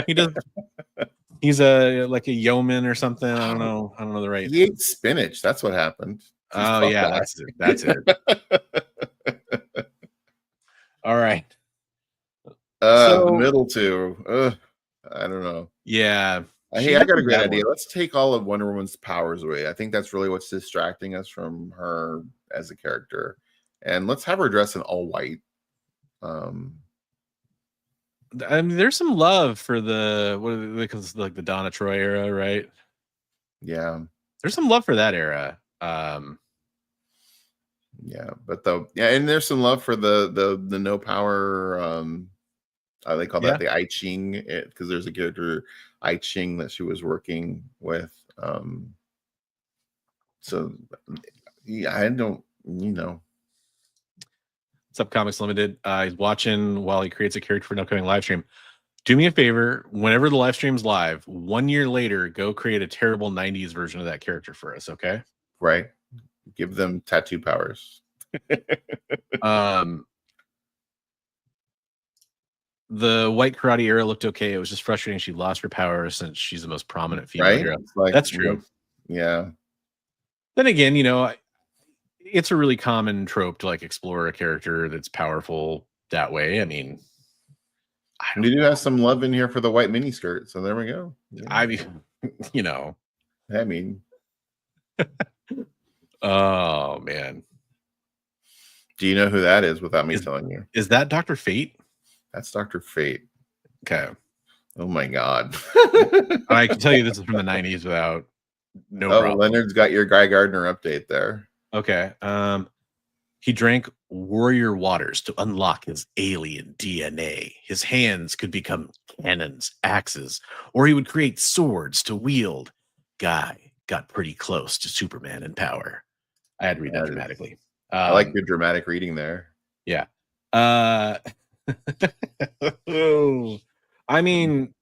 He's like a yeoman or something. I don't know the right. He ate spinach. That's what happened. Oh yeah, that's it. That's it. All right. The middle two. I don't know. Yeah. Hey, I got a great idea. Let's take all of Wonder Woman's powers away. I think that's really what's distracting us from her as a character. And let's have her dress in all white. I mean, there's some love for the like the Donna Troy era, right? Yeah. There's some love for that era. Yeah, but and there's some love for the no power. They call that the I Ching, because there's a character I Ching that she was working with. So yeah, I don't, What's up, Comics Limited? He's watching while he creates a character for an upcoming live stream. Do me a favor, whenever the live stream's live, 1 year later, go create a terrible 90s version of that character for us, okay? Right. Give them tattoo powers. The white karate era looked okay. It was just frustrating she lost her power since she's the most prominent female hero. Like, that's true. Yeah. Then again, it's a really common trope to like explore a character that's powerful that way. I mean, we do have some love in here for the white miniskirt, so there we go. Yeah. I mean, oh man, do you know who that is without me telling you? Is that Dr. Fate? That's Dr. Fate. Okay. Oh my God. I can tell you this is from the 90s without problem. Leonard's got your Guy Gardner update there. Okay. He drank warrior waters to unlock his alien DNA. His hands could become cannons, axes, or he would create swords to wield. Guy got pretty close to Superman in power. I had to read that dramatically. I like your dramatic reading there. Yeah. I mean,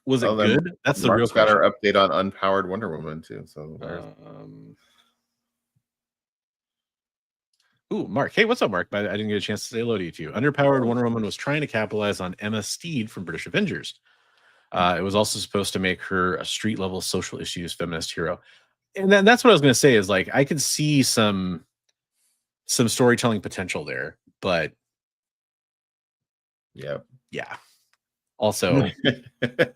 was it good? That's the real question. Got our update on Unpowered Wonder Woman too. So ooh, Mark. Hey, what's up, Mark? I didn't get a chance to say hello to you too. Underpowered Wonder Woman was trying to capitalize on Emma Steed from British Avengers. It was also supposed to make her a street level social issues feminist hero. And that's what I was going to say is like, I could see some storytelling potential there, but yeah. Also,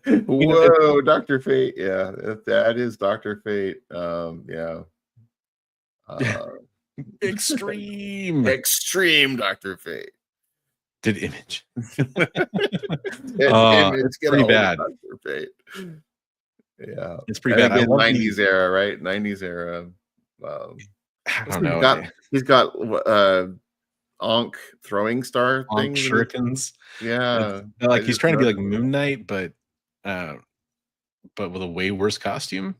whoa, Dr. Fate. Yeah, that is Dr. Fate. Yeah. Extreme Dr. Fate. Did Image? It's pretty bad. Dr. Fate. Yeah, it's pretty bad. Again, 90s era, right? 90s era. I don't know. He's got Ankh throwing star things. Shurikens. Yeah, like he's trying to be like Moon Knight, but with a way worse costume.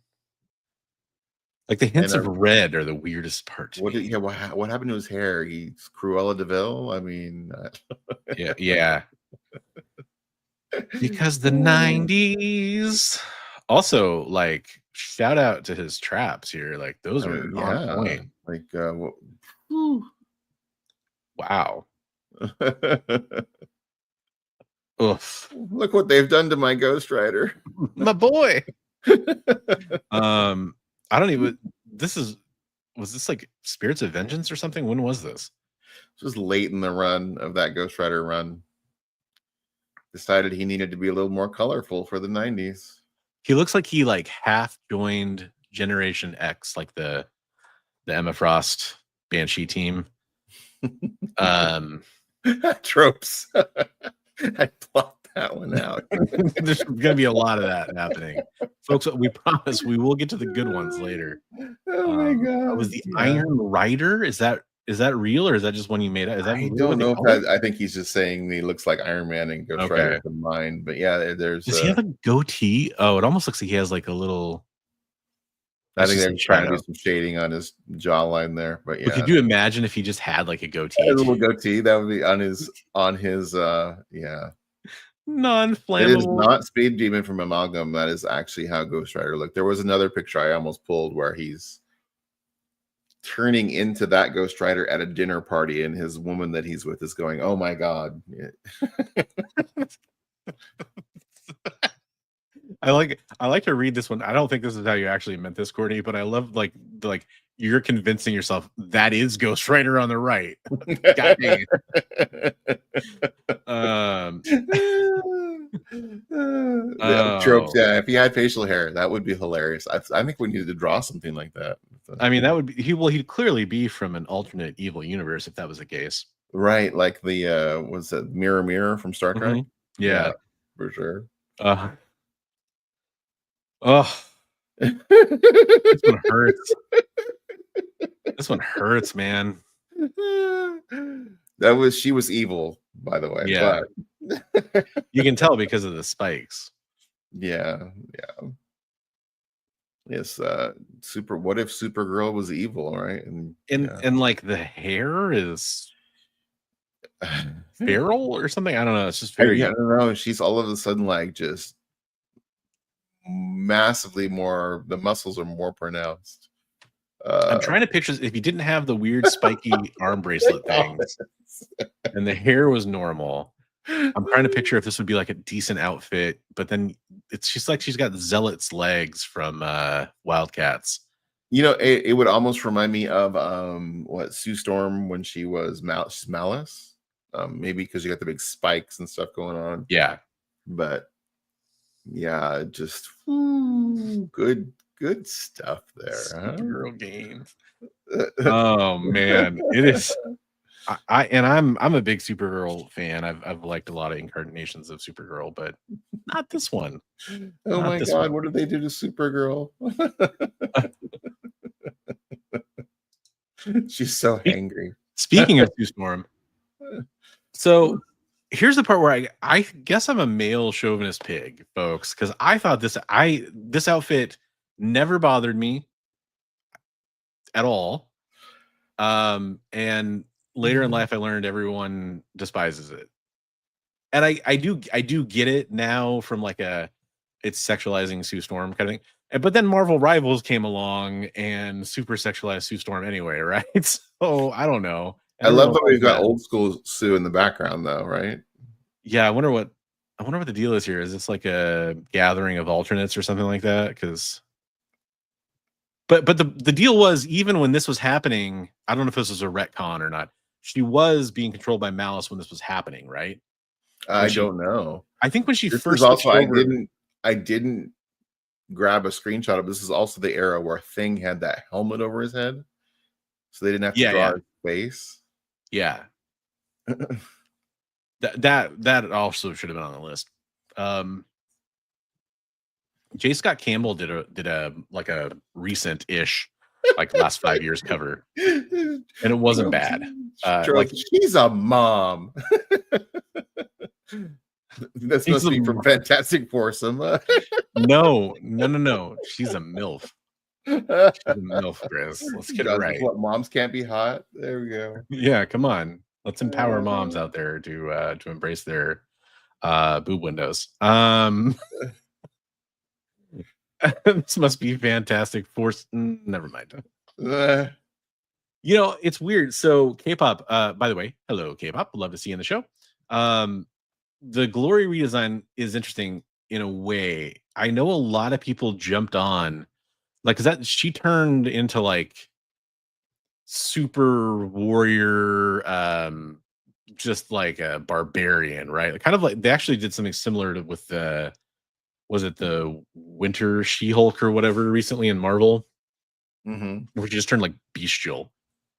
Like the hints of red are the weirdest part. What happened to his hair? He's Cruella DeVille. I mean, yeah. Because the 90s. Also, like, shout out to his traps here. Like those are on point. Like, wow. Oof. Look what they've done to my Ghost Rider. My boy. I don't even. Was this like Spirits of Vengeance or something? When was this? This was late in the run of that Ghost Rider run. Decided he needed to be a little more colorful for the 90s. He looks like he like half joined Generation X, like the Emma Frost Banshee team. Tropes. I plot that one out. There's gonna be a lot of that happening, folks. We promise we will get to the good ones later. Oh my god! Was the Yeah. Iron Rider? Is that real, or is that just one you made up? Is that I real don't with the know if color? that. I think he's just saying he looks like Iron Man and Ghost Rider Okay. combined. But yeah, there's. Does he have a goatee? Oh, it almost looks like he has like a little. I That's think just they're a trying to do shadow. some shading on his jawline there. But But yeah, could you imagine if he just had like a a goatee? little goatee that would be on his. Yeah. It is Non-flammable. not Speed Demon from Amalgam. That is actually how Ghost Rider looked. There was another picture I almost pulled where he's turning into that Ghost Rider at a dinner party, and his woman that he's with is going, "Oh my god!" Yeah. I like to read this one. I don't think this is how you actually meant this, Courtney, but I love like you're convincing yourself that is Ghost Rider on the right. God dang The tropes, oh, yeah. If he had facial hair, that would be hilarious. I think we needed to draw something like that. I mean, that would be he'd clearly be from an alternate evil universe if that was the case. Right, like the was it Mirror Mirror from Star Trek? Yeah. For sure. Oh, this one hurts. This one hurts, man. She was evil, by the way. Yeah. But You can tell because of the spikes. yeah. Yes, what if Supergirl was evil, right? And like the hair is feral or something. I don't know. It's just very. I don't know. She's all of a sudden like just massively more. The muscles are more pronounced. I'm trying to picture if you didn't have the weird spiky arm bracelet things, and the hair was normal. I'm trying to picture if this would be like a decent outfit, but then she's got Zealot's legs from Wildcats. You know, it would almost remind me of what Sue Storm when she was Malice. Maybe because you got the big spikes and stuff going on. Yeah. But yeah, just good stuff there. Girl games. Oh man, it is. I'm a big Supergirl fan. I've liked a lot of incarnations of Supergirl, but not this one. Oh my god, what did they do to Supergirl? She's so angry. Speaking of Sue Storm, so here's the part where I guess I'm a male chauvinist pig, folks, because I thought this outfit never bothered me at all. And later in life, I learned everyone despises it, and I do get it now from like it's sexualizing Sue Storm kind of thing. But then Marvel Rivals came along and super sexualized Sue Storm anyway, right? So I don't know. I love that we've got old school Sue in the background, though, right? Yeah, I wonder what the deal is here. Is this like a gathering of alternates or something like that? Because, but the deal was, even when this was happening, I don't know if this was a retcon or not. She was being controlled by Malice when this was happening, right? I don't know. I think when she this first also, I didn't grab a screenshot of this. Is also the era where Thing had that helmet over his head, so they didn't have to draw his face. Yeah. that also should have been on the list. J. Scott Campbell did a like a recent-ish, like last 5 years cover, and it wasn't bad. Like, she's a mom. This must be from Fantastic Foursome. No. She's a MILF. She's a MILF, Chris. Let's get it right. What, moms can't be hot? There we go. Yeah, come on. Let's empower moms out there to embrace their boob windows. This must be Fantastic Force. Never mind. You know, it's weird. So K-pop, by the way, hello K-pop. Love to see you in the show. The Glory redesign is interesting in a way. I know a lot of people jumped on, like, because she turned into like super warrior, just like a barbarian, right? Kind of like they actually did something similar to with the, was it the Winter She-Hulk or whatever recently in Marvel, where she just turned like bestial.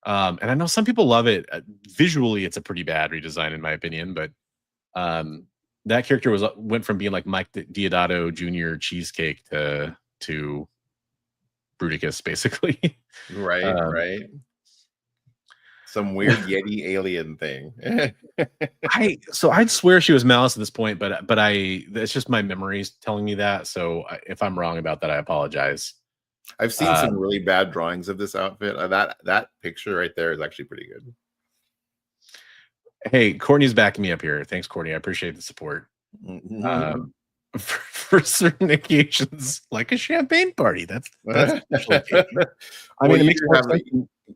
And I know some people love it. Visually, it's a pretty bad redesign in my opinion, but that character went from being like Mike Diodato Jr. cheesecake to Bruticus, basically. Right. Some weird Yeti alien thing. I'd swear she was Malice at this point, but it's just my memories telling me that. So if I'm wrong about that, I apologize. I've seen some really bad drawings of this outfit. That picture right there is actually pretty good. Hey, Courtney's backing me up here. Thanks, Courtney. I appreciate the support. For certain occasions, like a champagne party. That's I mean,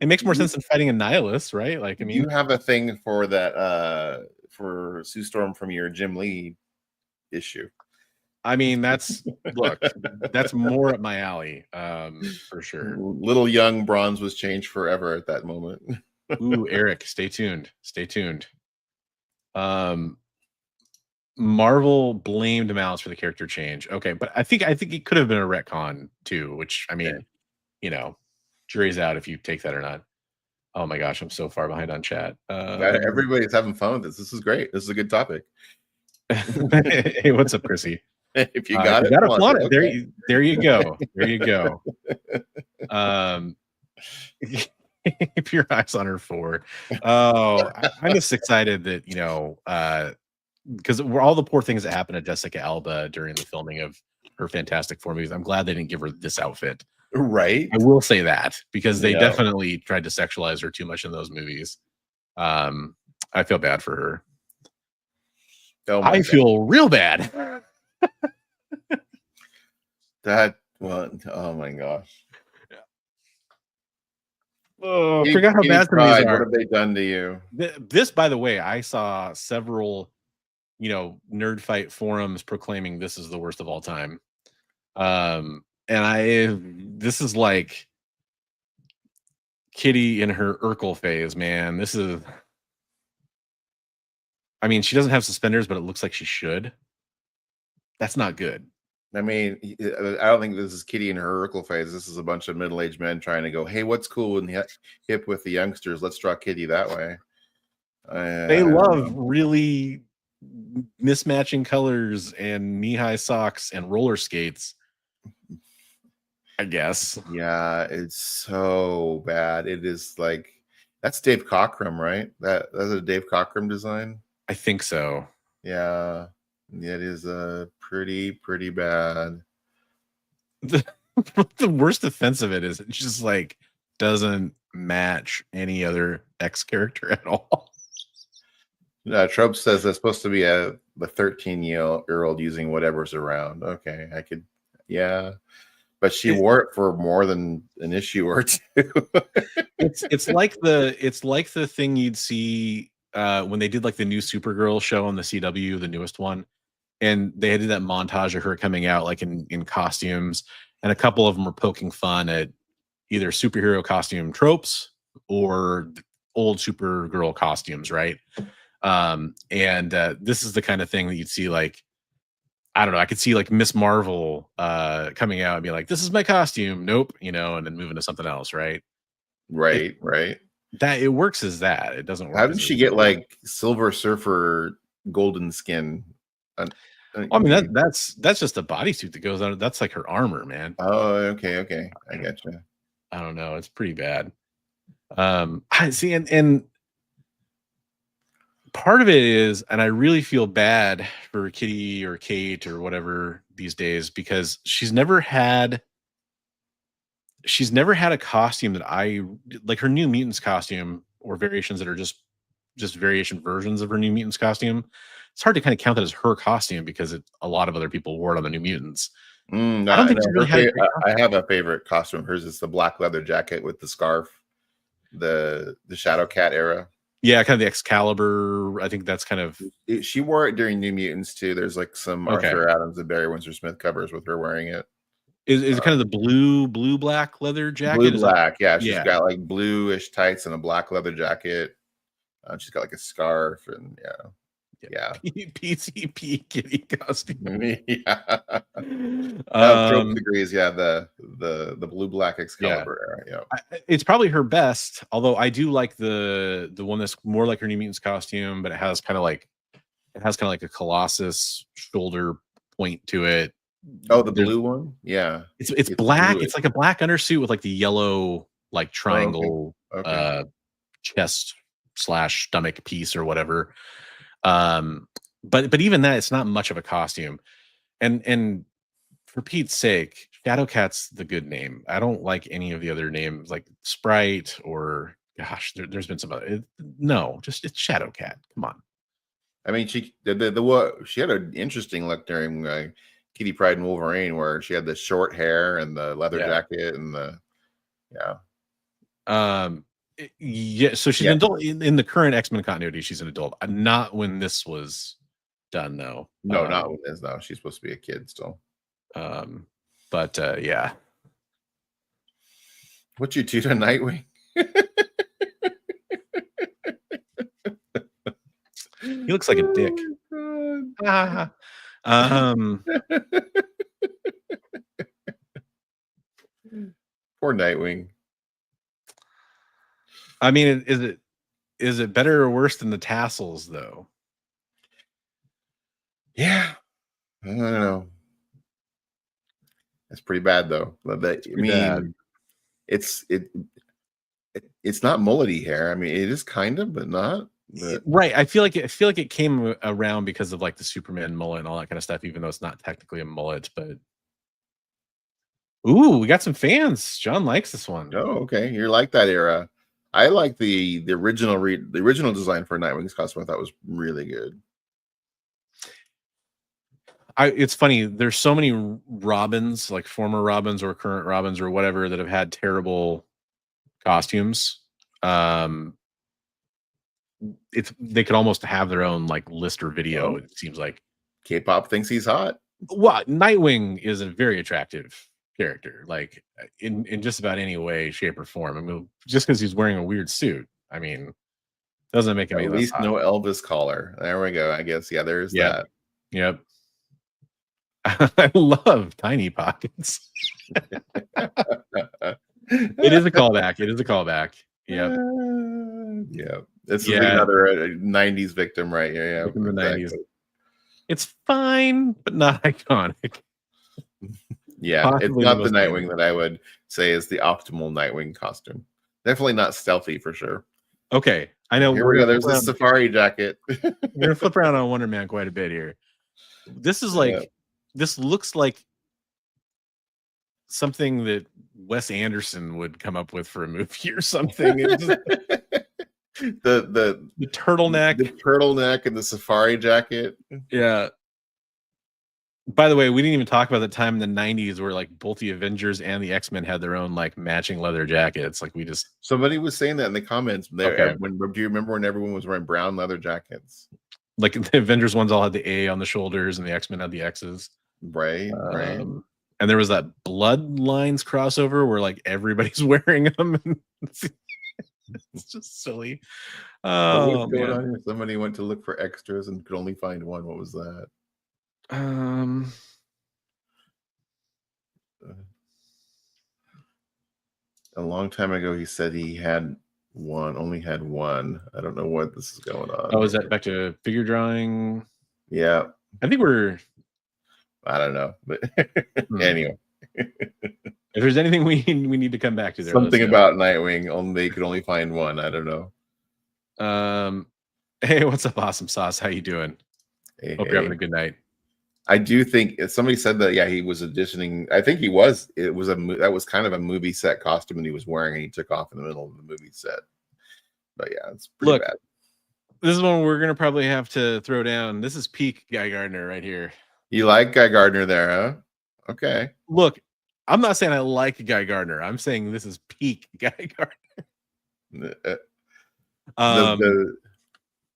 it makes more sense than fighting a nihilist, right? Like, I mean, you have a thing for that for Sue Storm from your Jim Lee issue. I mean, that's more up my alley, for sure. Little young Bronze was changed forever at that moment. Ooh, Eric, stay tuned. Marvel blamed Malice for the character change. Okay, but I think it could have been a retcon too, which, I mean, jury's out if you take that or not. Oh my gosh, I'm so far behind on chat. Everybody's having fun with this. This is great. This is a good topic. Hey, what's up, Chrissy? If you got it, flaunt it. Okay. There you go. Keep your eyes on her 4. Oh, I'm just excited that, because all the poor things that happened to Jessica Alba during the filming of her Fantastic Four movies. I'm glad they didn't give her this outfit. Right. I will say that, because they definitely tried to sexualize her too much in those movies. I feel bad for her. I feel real bad. Oh my gosh. Oh, I forgot how bad some of these are. What have they done to you? This, by the way, I saw several, nerd fight forums proclaiming this is the worst of all time. And this is like Kitty in her Urkel phase, man. This is, I mean, she doesn't have suspenders, but it looks like she should. That's not good. I mean, I don't think this is Kitty in her Urkel phase. This is a bunch of middle-aged men trying to go, hey, what's cool and hip with the youngsters? Let's draw Kitty that way. They love really mismatching colors and knee-high socks and roller skates, I guess. Yeah, it's so bad. It is like, that's Dave Cockrum, right? That's a Dave Cockrum design? I think so. Yeah. It is pretty bad. The worst offense of it is it just like doesn't match any other X character at all. Trope says that's supposed to be the 13-year-old using whatever's around. Okay, I could, but she wore it for more than an issue or two. it's like the thing you'd see when they did like the new Supergirl show on the CW, the newest one. And they did that montage of her coming out like in costumes, and a couple of them were poking fun at either superhero costume tropes or old Supergirl costumes, right? This is the kind of thing that you'd see, like, I don't know, I could see like Miss Marvel coming out and be like, this is my costume, nope, and then moving to something else, right? Right. That it works as that. It doesn't work. How did she get like Silver Surfer golden skin? I mean, that's just a bodysuit that goes on. That's like her armor, man. Oh, okay. I gotcha. I don't know. It's pretty bad. I see, and part of it is, and I really feel bad for Kitty or Kate or whatever these days, because she's never had a costume that I like. Her New Mutants costume, or variations that are just variation versions of her New Mutants costume. It's hard to kind of count that as her costume because a lot of other people wore it on the New Mutants. I don't think she really had I have a favorite costume of hers. It's the black leather jacket with the scarf, the Shadow Cat era. Yeah, kind of the Excalibur. I think that's kind of. She wore it during New Mutants too. There's like some Arthur Adams and Barry Windsor Smith covers with her wearing it. Is it kind of the blue black leather jacket? Blue black, yeah. She's got like bluish tights and a black leather jacket. She's got like a scarf and PCP Kitty costume. Trope degrees, the blue black Excalibur era. It's probably her best, although I do like the one that's more like her New Mutants costume, but it has kind of like It has kind of like a Colossus shoulder point to it. Oh, the blue one? Yeah. It's black. Blue. It's like a black undersuit with like the yellow like triangle Okay. chest / stomach piece or whatever. But even that, it's not much of a costume. And for Pete's sake, Shadowcat's the good name. I don't like any of the other names like Sprite or gosh, there's been some other. No, just it's Shadowcat. Come on. I mean, she had an interesting look during Kitty Pryde and Wolverine, where she had the short hair and the leather jacket and the yeah. So she's an adult in the current X-Men continuity. She's an adult, not when this was done though. No, not when this. No, she's supposed to be a kid still. But yeah. What you do to Nightwing? He looks like a dick. Poor Nightwing. I mean, is it better or worse than the tassels though? Yeah, I don't know. It's pretty bad though. It's not mullety hair. I mean, it is kind of, but not. But... Right. I feel like it came around because of like the Superman mullet and all that kind of stuff, even though it's not technically a mullet. But ooh, we got some fans. John likes this one. Oh, okay. You like that era. I like the original design for Nightwing's costume. I thought was really good. It's funny. There's so many Robins, like former Robins or current Robins or whatever, that have had terrible costumes. They could almost have their own like list or video. It seems like K-pop thinks he's hot. Well, Nightwing is a very attractive character, like in just about any way, shape, or form. I mean, just because he's wearing a weird suit, I mean, doesn't make him at least no Elvis collar. There we go. I guess there's that. Yep. I love tiny pockets. It is a callback. Yep. Yeah. This is another 90s victim right here. Yeah. From the 90s. It's fine, but not iconic. Yeah. Possibly it's not the Nightwing that I would say is the optimal Nightwing costume. Definitely not stealthy for sure. Okay. I know. Here we go. There's the safari jacket. We're going to flip around on Wonder Man quite a bit here. This is like, this looks like something that Wes Anderson would come up with for a movie or something. The turtleneck and the safari jacket. Yeah. By the way, we didn't even talk about the time in the 90s where like both the Avengers and the X-Men had their own like matching leather jackets. Like somebody was saying that in the comments there. Okay. Do you remember when everyone was wearing brown leather jackets? Like the Avengers ones all had the A on the shoulders and the X-Men had the X's. Right. And there was that Bloodlines crossover where like everybody's wearing them. And it's just silly. What's going on here? Somebody went to look for extras and could only find one. What was that? A long time ago, he said he had only had one. I don't know what this is going on. Oh, is that back to figure drawing? Yeah. I think I don't know, but anyway. If there's anything we need to come back to there. Something about Nightwing, they could only find one. I don't know. Hey, what's up, Awesome Sauce? How you doing? Hope you're having a good night. I do think somebody said that, he was auditioning. I think he was. That was kind of a movie set costume that he was wearing, and he took off in the middle of the movie set. But yeah, it's pretty bad. This is one we're gonna probably have to throw down. This is peak Guy Gardner right here. You like Guy Gardner there, huh? Okay. Look, I'm not saying I like Guy Gardner. I'm saying this is peak Guy Gardner.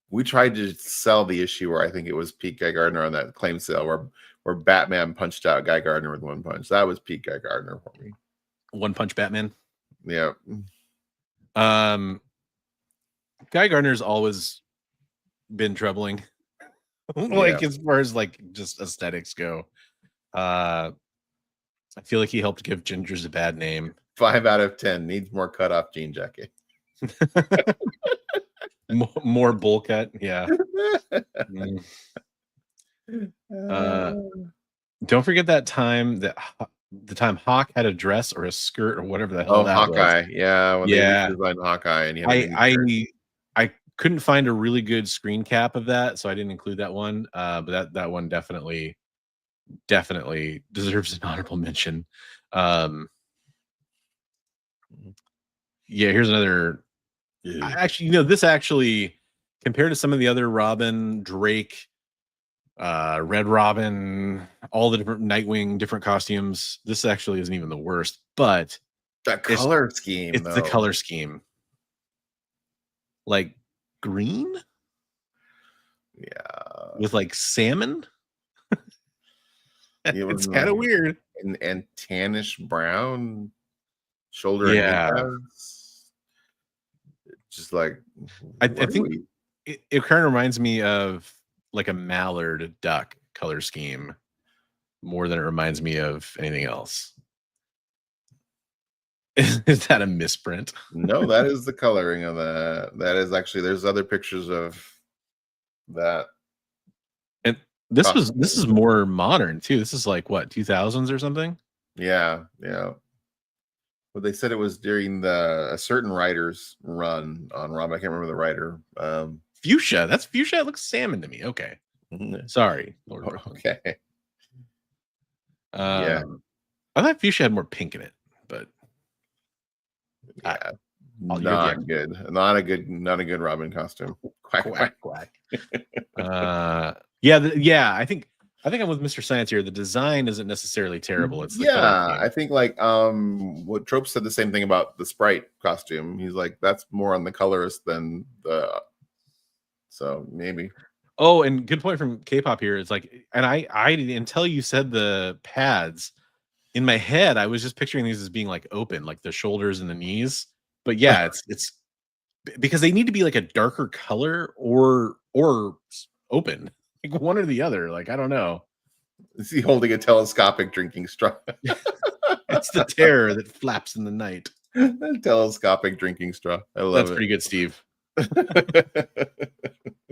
We tried to sell the issue where I think it was peak Guy Gardner on that claim sale where Batman punched out Guy Gardner with one punch. That was peak Guy Gardner for me. One Punch Batman. Yeah. Guy Gardner's always been troubling. As far as like just aesthetics go. I feel like he helped give Gingers a bad name. 5 out of 10 needs more cut off jean jacket. More bowl cut. Yeah. Mm. Don't forget that time the time Hawk had a dress or a skirt or whatever the hell Oh, that was. Hawkeye. Yeah, when they Yeah. redesigned Hawkeye and he had a I mini skirt. I couldn't find a really good screen cap of that, so I didn't include that one. But that one definitely deserves an honorable mention. Um, yeah, here's another. Actually, this actually compared to some of the other Robin, Drake, Red Robin, all the different Nightwing, different costumes, this actually isn't even the worst. But The color scheme, it's the though. color scheme, like green, Yeah, with like salmon. it was It's kind like of weird. and tannish brown shoulder and hip Yeah, pads. Just like, I what are think we? it kind of reminds me of like a mallard duck color scheme more than it reminds me of anything else. Is that a misprint? No, that is the coloring of that. That is actually, there's other pictures of that And this costume. is more modern too. This is like what, 2000s or something? Yeah, yeah. But they said it was during a certain writer's run on Rob. I can't remember the writer. Fuchsia. That's fuchsia. It looks salmon to me. Okay. Sorry, Lord Brooklyn. Okay. Yeah. I thought fuchsia had more pink in it, but Yeah. you're Not good. Not a good Robin costume. Quack quack. quack. Yeah. I think I'm with Mr. Science here. The design isn't necessarily terrible. It's the color scheme. I think like what Trope said the same thing about the Sprite costume. He's like, that's more on the colorist than the, so maybe. Oh, and good point from K-pop here. It's like, and I until you said the pads, in my head, I was just picturing these as being like open, like the shoulders and the knees. But yeah, it's because they need to be like a darker color or open, like one or the other. Like, I don't know. Is he holding a telescopic drinking straw? It's the terror that flaps in the night. Telescopic drinking straw. I love That's it. pretty good, Steve.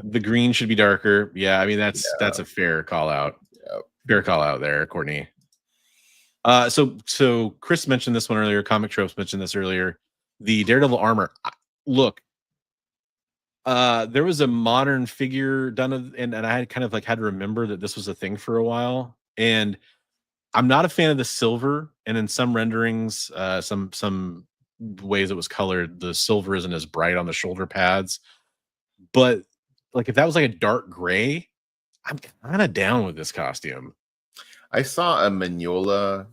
The green should be darker. Yeah, I mean that's a fair call out. Yep. Fair call out there, Courtney. So Chris mentioned this one earlier. Comic Tropes mentioned this earlier. The Daredevil armor. Look, there was a modern figure done of, and I had kind of like had to remember that this was a thing for a while. And I'm not a fan of the silver. And in some renderings, some ways it was colored, the silver isn't as bright on the shoulder pads. But like if that was like a dark gray, I'm kind of down with this costume. I saw a Mignola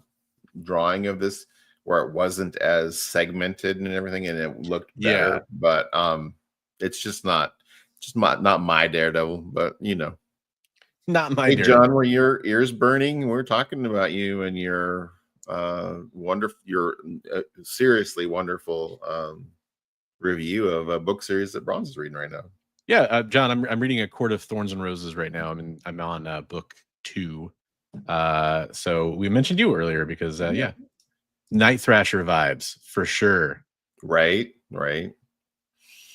drawing of this where it wasn't as segmented and everything, and it looked better. Yeah. But it's just not my Daredevil. But Not my hey, Daredevil. John, were your ears burning? We're talking about you and your wonderful, your seriously wonderful review of a book series that Bronze is reading right now. Yeah, John, I'm reading A Court of Thorns and Roses right now. I'm on book 2. So we mentioned you earlier because Night Thrasher vibes for sure. Right.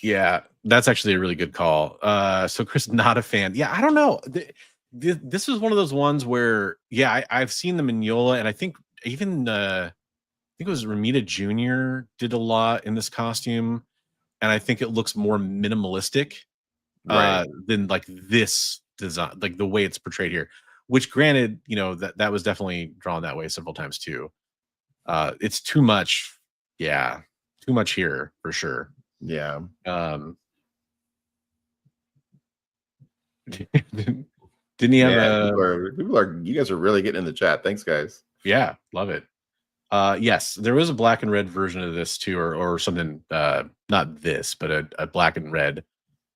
Yeah, that's actually a really good call. So Chris, not a fan. Yeah, I don't know. This was one of those ones where I've seen the Mignola, and I think even I think it was Ramita Jr. did a lot in this costume, and I think it looks more minimalistic than like this design, like the way it's portrayed here. Which, granted, that was definitely drawn that way several times too. It's too much, too much here for sure. Yeah. Didn't he have people are you guys are really getting in the chat. Thanks, guys. Yeah, love it. Yes, there was a black and red version of this too, or something, not this, but a black and red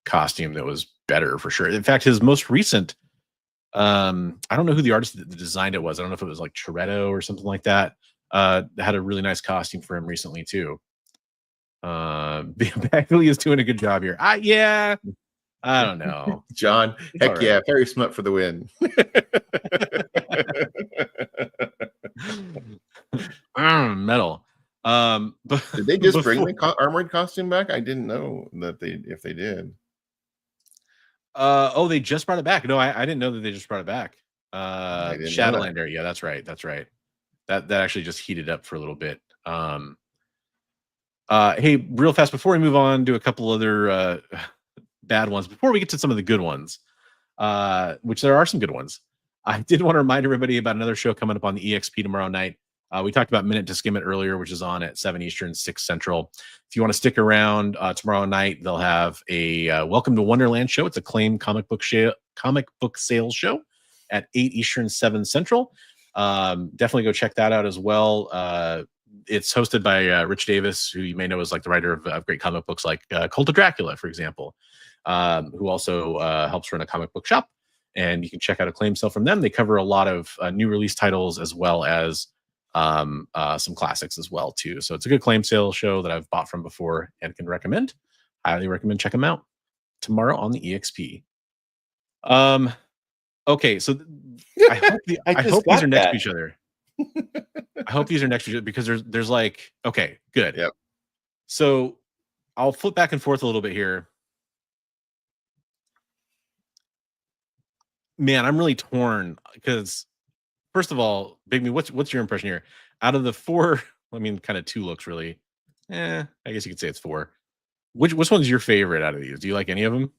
costume that was better for sure. In fact, his most recent, I don't know who the artist that designed it was. I don't know if it was like Toretto or something like that. Had a really nice costume for him recently too. Bagley is doing a good job here. I don't know. John, heck yeah, Perry Smut for the win. Metal. But did they just bring the armored costume back? I didn't know that if they did. Oh, they just brought it back. No, I didn't know that they just brought it back. I didn't know that. Shadowlander. Yeah, that's right. That's right. That actually just heated up for a little bit. Hey, real fast before we move on to a couple other bad ones, before we get to some of the good ones, which there are some good ones, I did want to remind everybody about another show coming up on the EXP tomorrow night. We talked about Minute to Skim It earlier, which is on at 7 Eastern, 6 Central. If you want to stick around tomorrow night, they'll have a Welcome to Wonderland show. It's a claimed comic book sales show at 8 Eastern, 7 Central. Definitely go check that out as well. It's hosted by Rich Davis, who you may know as like the writer of great comic books like Cult of Dracula, for example, who also helps run a comic book shop. And you can check out a claim sale from them. They cover a lot of new release titles as well as some classics as well too. So it's a good claim sale show that I've bought from before and can recommend. Highly recommend check them out tomorrow on the EXP. Okay, so I hope these are next to each other. I hope these are next to each other because there's like, okay, good. Yep. So I'll flip back and forth a little bit here. Man, I'm really torn because first of all, Bigby, what's your impression here? Out of the four, I mean, kind of two looks really. I guess you could say it's four. Which one's your favorite out of these? Do you like any of them?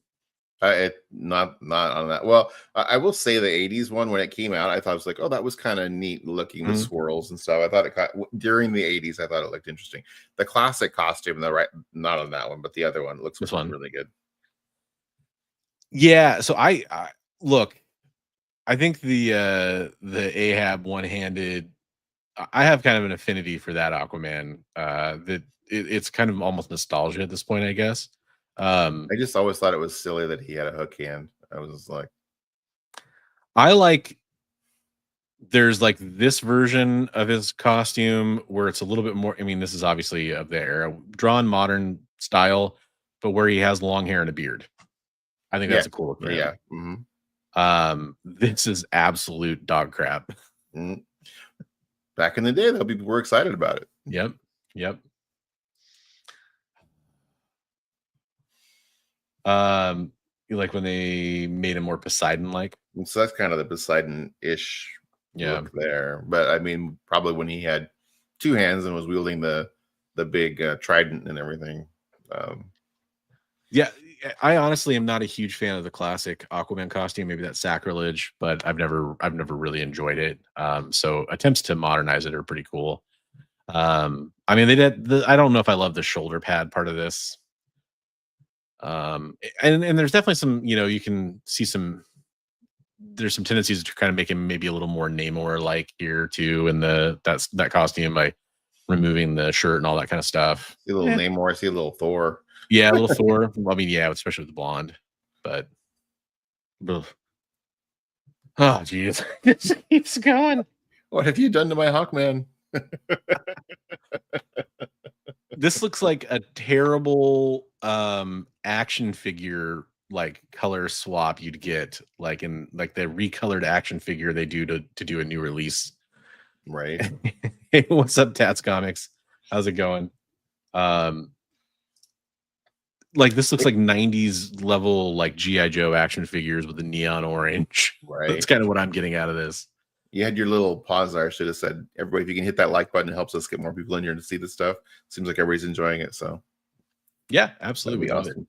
Not on that. Well, I will say the '80s one when it came out, I thought it was like, oh, that was kind of neat looking with swirls and stuff. I thought during the '80s, I thought it looked interesting. The classic costume, not on that one, but the other one looks really good. Yeah. So I look. I think the Ahab one-handed. I have kind of an affinity for that Aquaman. It's kind of almost nostalgia at this point, I guess. I just always thought it was silly that he had a hook hand. I was just like, there's like this version of his costume where it's a little bit more. I mean, this is obviously of the era, drawn modern style, but where he has long hair and a beard. I think that's a cool look for him. Yeah. Mm-hmm. This is absolute dog crap. Back in the day, though, people were excited about it. Yep. You like when they made him more Poseidon-like? So that's kind of the Poseidon-ish look there. But I mean, probably when he had two hands and was wielding the big trident and everything. Yeah, I honestly am not a huge fan of the classic Aquaman costume. Maybe that's sacrilege, but I've never really enjoyed it. So attempts to modernize it are pretty cool. I mean, they did. I don't know if I love the shoulder pad part of this. And there's definitely some, you can see there's some tendencies to kind of make him maybe a little more Namor like here too, and that costume by removing the shirt and all that kind of stuff. See a little Namor, see a little Thor. Yeah, a little Thor. I mean, yeah, especially with the blonde. But oh geez, it just keeps going. What have you done to my Hawkman? This looks like a terrible action figure like color swap you'd get like in like the recolored action figure they do to do a new release. Right. Hey, what's up, Tats Comics? How's it going? Like this looks like 90s level like G.I. Joe action figures with the neon orange. Right. That's kind of what I'm getting out of this. You had your little pause there. I should have said, everybody, if you can hit that like button, it helps us get more people in here to see this stuff. Seems like everybody's enjoying it. So, yeah, absolutely. Awesome.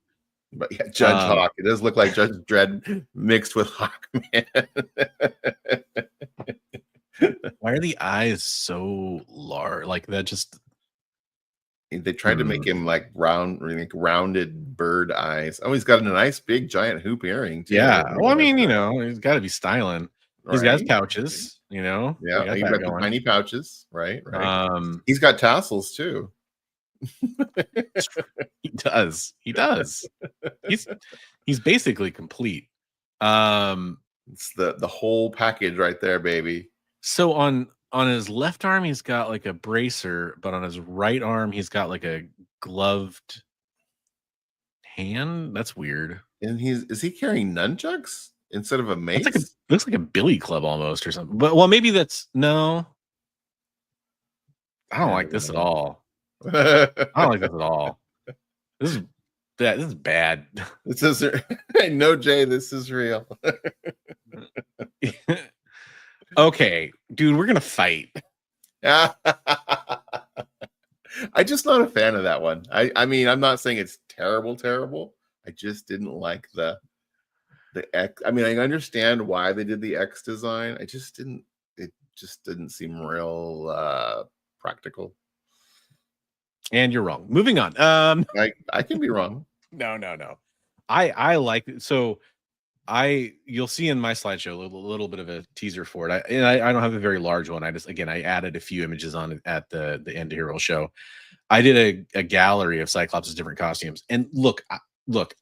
But yeah, Judge Hawk. It does look like Judge Dredd mixed with Hawkman. Why are the eyes so large? Like that just. They tried to make him like rounded bird eyes. Oh, he's got a nice big giant hoop earring too. Yeah. Well, I mean, he's got to be styling. He's got his pouches, Yeah, he's got the tiny pouches, right? He's got tassels too. He does. He's basically complete. It's the whole package right there, baby. So on his left arm, he's got like a bracer, but on his right arm, he's got like a gloved hand. That's weird. And is he carrying nunchucks instead of a mace? Looks like a billy club almost or something. But well, maybe that's no. I don't like this at all. I don't like this at all. This is This is bad. This is no, Jay. This is real. Okay, dude, we're gonna fight. I'm just not a fan of that one. I mean, I'm not saying it's terrible. I just didn't like the X. I mean, I understand why they did the X design. It just didn't seem real practical. And you're wrong. Moving on. I can be wrong. No. I like it. So you'll see in my slideshow a little bit of a teaser for it. I don't have a very large one. I added a few images on it at the end of Hero show. I did a gallery of Cyclops' different costumes. And look,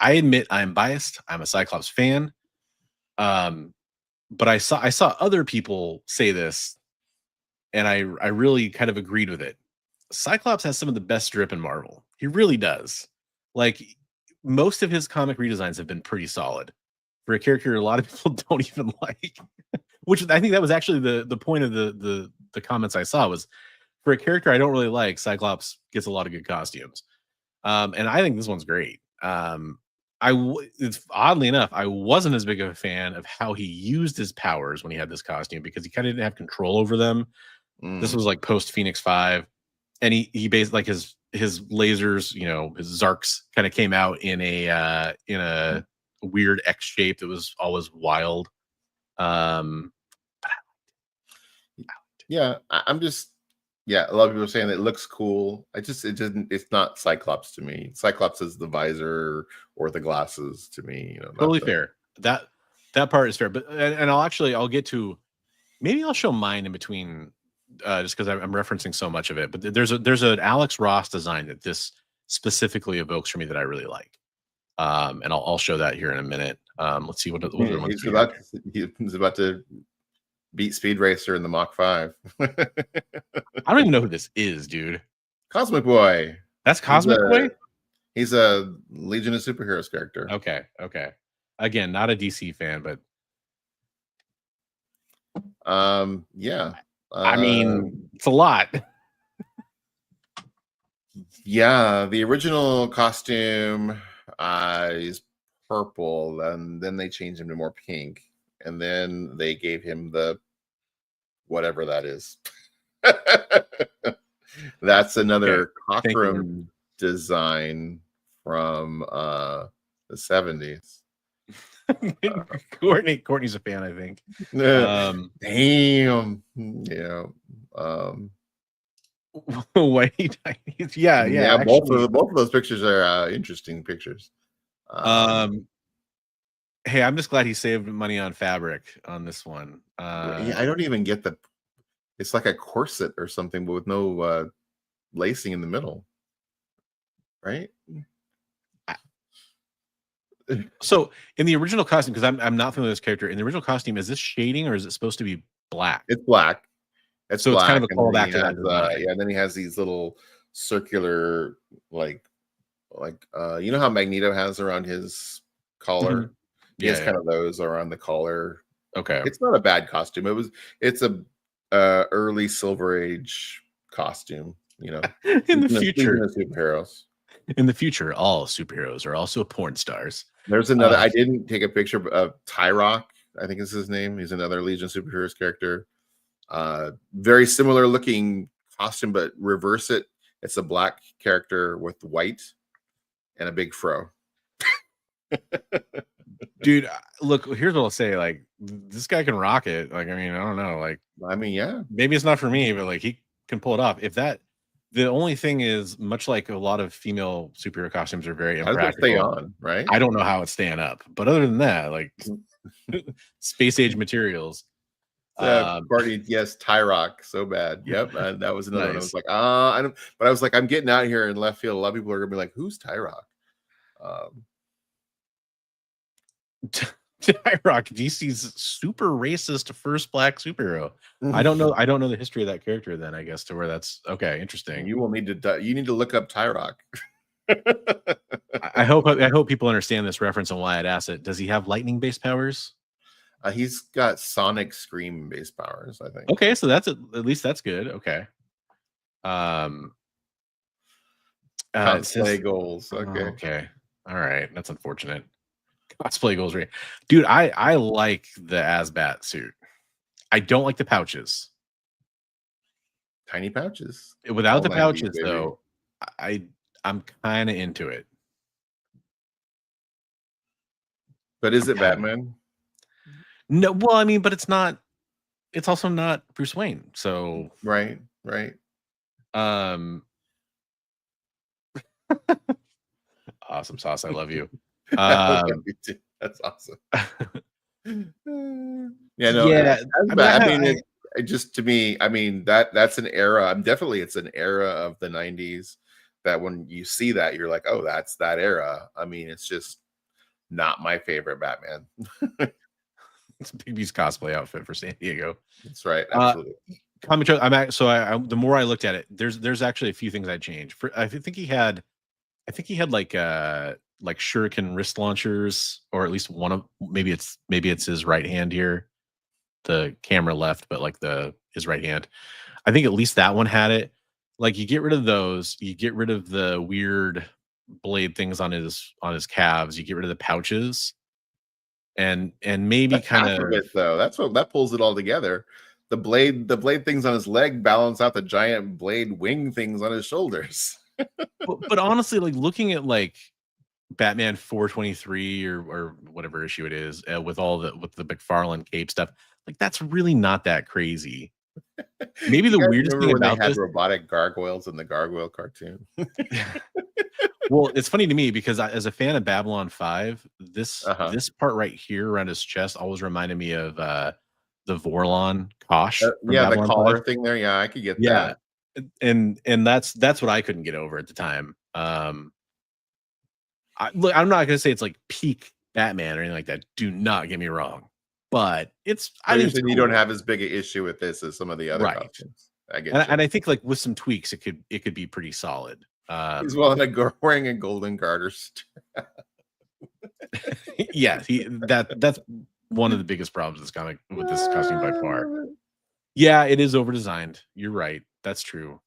I admit I'm biased. I'm a Cyclops fan. But I saw other people say this, and I really kind of agreed with it. Cyclops has some of the best drip in Marvel. He really does. Like, most of his comic redesigns have been pretty solid for a character a lot of people don't even like. Which I think that was actually the point of the comments I saw was, for a character I don't really like, Cyclops gets a lot of good costumes. And I think this one's great. It's oddly enough, I wasn't as big of a fan of how he used his powers when he had this costume, because he kind of didn't have control over them. This was like post Phoenix 5, and he basically, like, his lasers, his Zarks kind of came out in a weird X shape that was always wild. Yeah, I'm just, a lot of people are saying that it looks cool. It's not Cyclops to me. Cyclops is the visor or the glasses to me. Totally fair. That part is fair. But and I'll get to, maybe I'll show mine in between, just because I'm referencing so much of it. But there's an Alex Ross design that this specifically evokes for me that I really like. And I'll show that here in a minute. Let's see what he's about to beat Speed Racer in the Mach 5. I don't even know who this is, dude. Cosmic Boy. That's Cosmic Boy? He's a Legion of Superheroes character. Okay. Again, not a DC fan, but yeah. I mean, it's a lot. Yeah, the original costume is purple, and then they changed him to more pink, and then they gave him the whatever that is. That's another Cockrum design from the 70s. Courtney's a fan, I think. Damn. Yeah. Wait, yeah. Both of those pictures are interesting pictures. Hey, I'm just glad he saved money on fabric on this one. I don't even get it's like a corset or something, but with no lacing in the middle, right? So in the original costume, because I'm not familiar with this character, in the original costume, is this shading or is it supposed to be black? It's black. It's kind of a callback to that. And then he has these little circular, like you know how Magneto has around his collar? Mm-hmm. He has kind of those around the collar. Okay. It's not a bad costume. It's a early Silver Age costume, in the future. Superheroes. In the future, all superheroes are also porn stars. There's another. I didn't take a picture of Turlock, I think is his name. He's another Legion Superheroes character. Very similar looking costume, but reverse it. It's a black character with white and a big fro. Dude, look, here's what I'll say. Like, this guy can rock it. Like, I mean, I don't know. Like, yeah. Maybe it's not for me, but like, he can pull it off. The only thing is, much like a lot of female superhero costumes are very impractical. Stay on, right? I don't know how it's staying up. But other than that, like, space age materials. Party, yes, Turlock, so bad. Yep, that was another one. I was like, I don't. But I was like, I'm getting out here in left field. A lot of people are gonna be like, "Who's Turlock?" Turlock, DC's super racist first black superhero. I don't know the history of that character. Then I guess to where that's okay. Interesting. You will need to. You need to look up Turlock. I hope people understand this reference and why I'd ask it. Does he have lightning based powers? He's got Sonic Scream based powers, I think. Okay, so that's at least that's good. Okay. Play goals. Okay. Okay. All right, that's unfortunate. Cosplay goals right, dude. I like the Asbat suit. I don't like the pouches. Tiny pouches. Without All the 90s, pouches, baby. though, I'm kind of into it. But is it Batman? No, well, I mean, but it's not. It's also not Bruce Wayne. So, Right. um, awesome sauce. I love you. I love you too. That's awesome. Yeah, no, Yeah, I mean, it just, to me, I mean, that's an era. It's an era of the 90s that when you see that, you're like, oh, that's that era. I mean, it's just not my favorite Batman. it's Bigby's cosplay outfit for San Diego. That's right, absolutely. Comic show. The more I looked at it, there's actually a few things I changed. I think he had like shuriken wrist launchers, or at least one of, maybe it's his right hand here. The camera left, but like his right hand. I think at least that one had it. Like, you get rid of those, you get rid of the weird blade things on his calves, you get rid of the pouches, and maybe That's kind half of of it, though. That's what that pulls it all together. The blade things on his leg balance out the giant blade wing things on his shoulders. but honestly, like, looking at like Batman 423 or whatever issue it is, with the McFarlane cape stuff, like, that's really not that crazy. Maybe You the guys weirdest remember thing when they about had this, robotic gargoyles in the Gargoyle cartoon? well, it's funny to me because as a fan of Babylon 5, this part right here around his chest always reminded me of the Vorlon Kosh from Yeah, the Babylon 5. collar thing there. Yeah, I could get Yeah, that. and that's what I couldn't get over at the time. Look, I'm not gonna say it's like peak Batman or anything like that. Do not get me wrong, but I So you're think it's saying you cool. don't have as big an issue with this as some of the other Right. costumes. I get And you. I think, like, with some tweaks, it could be pretty solid. He's wearing a golden garter. Yeah, that's one of the biggest problems with this costume by far. Yeah, it is over designed. You're right. That's true.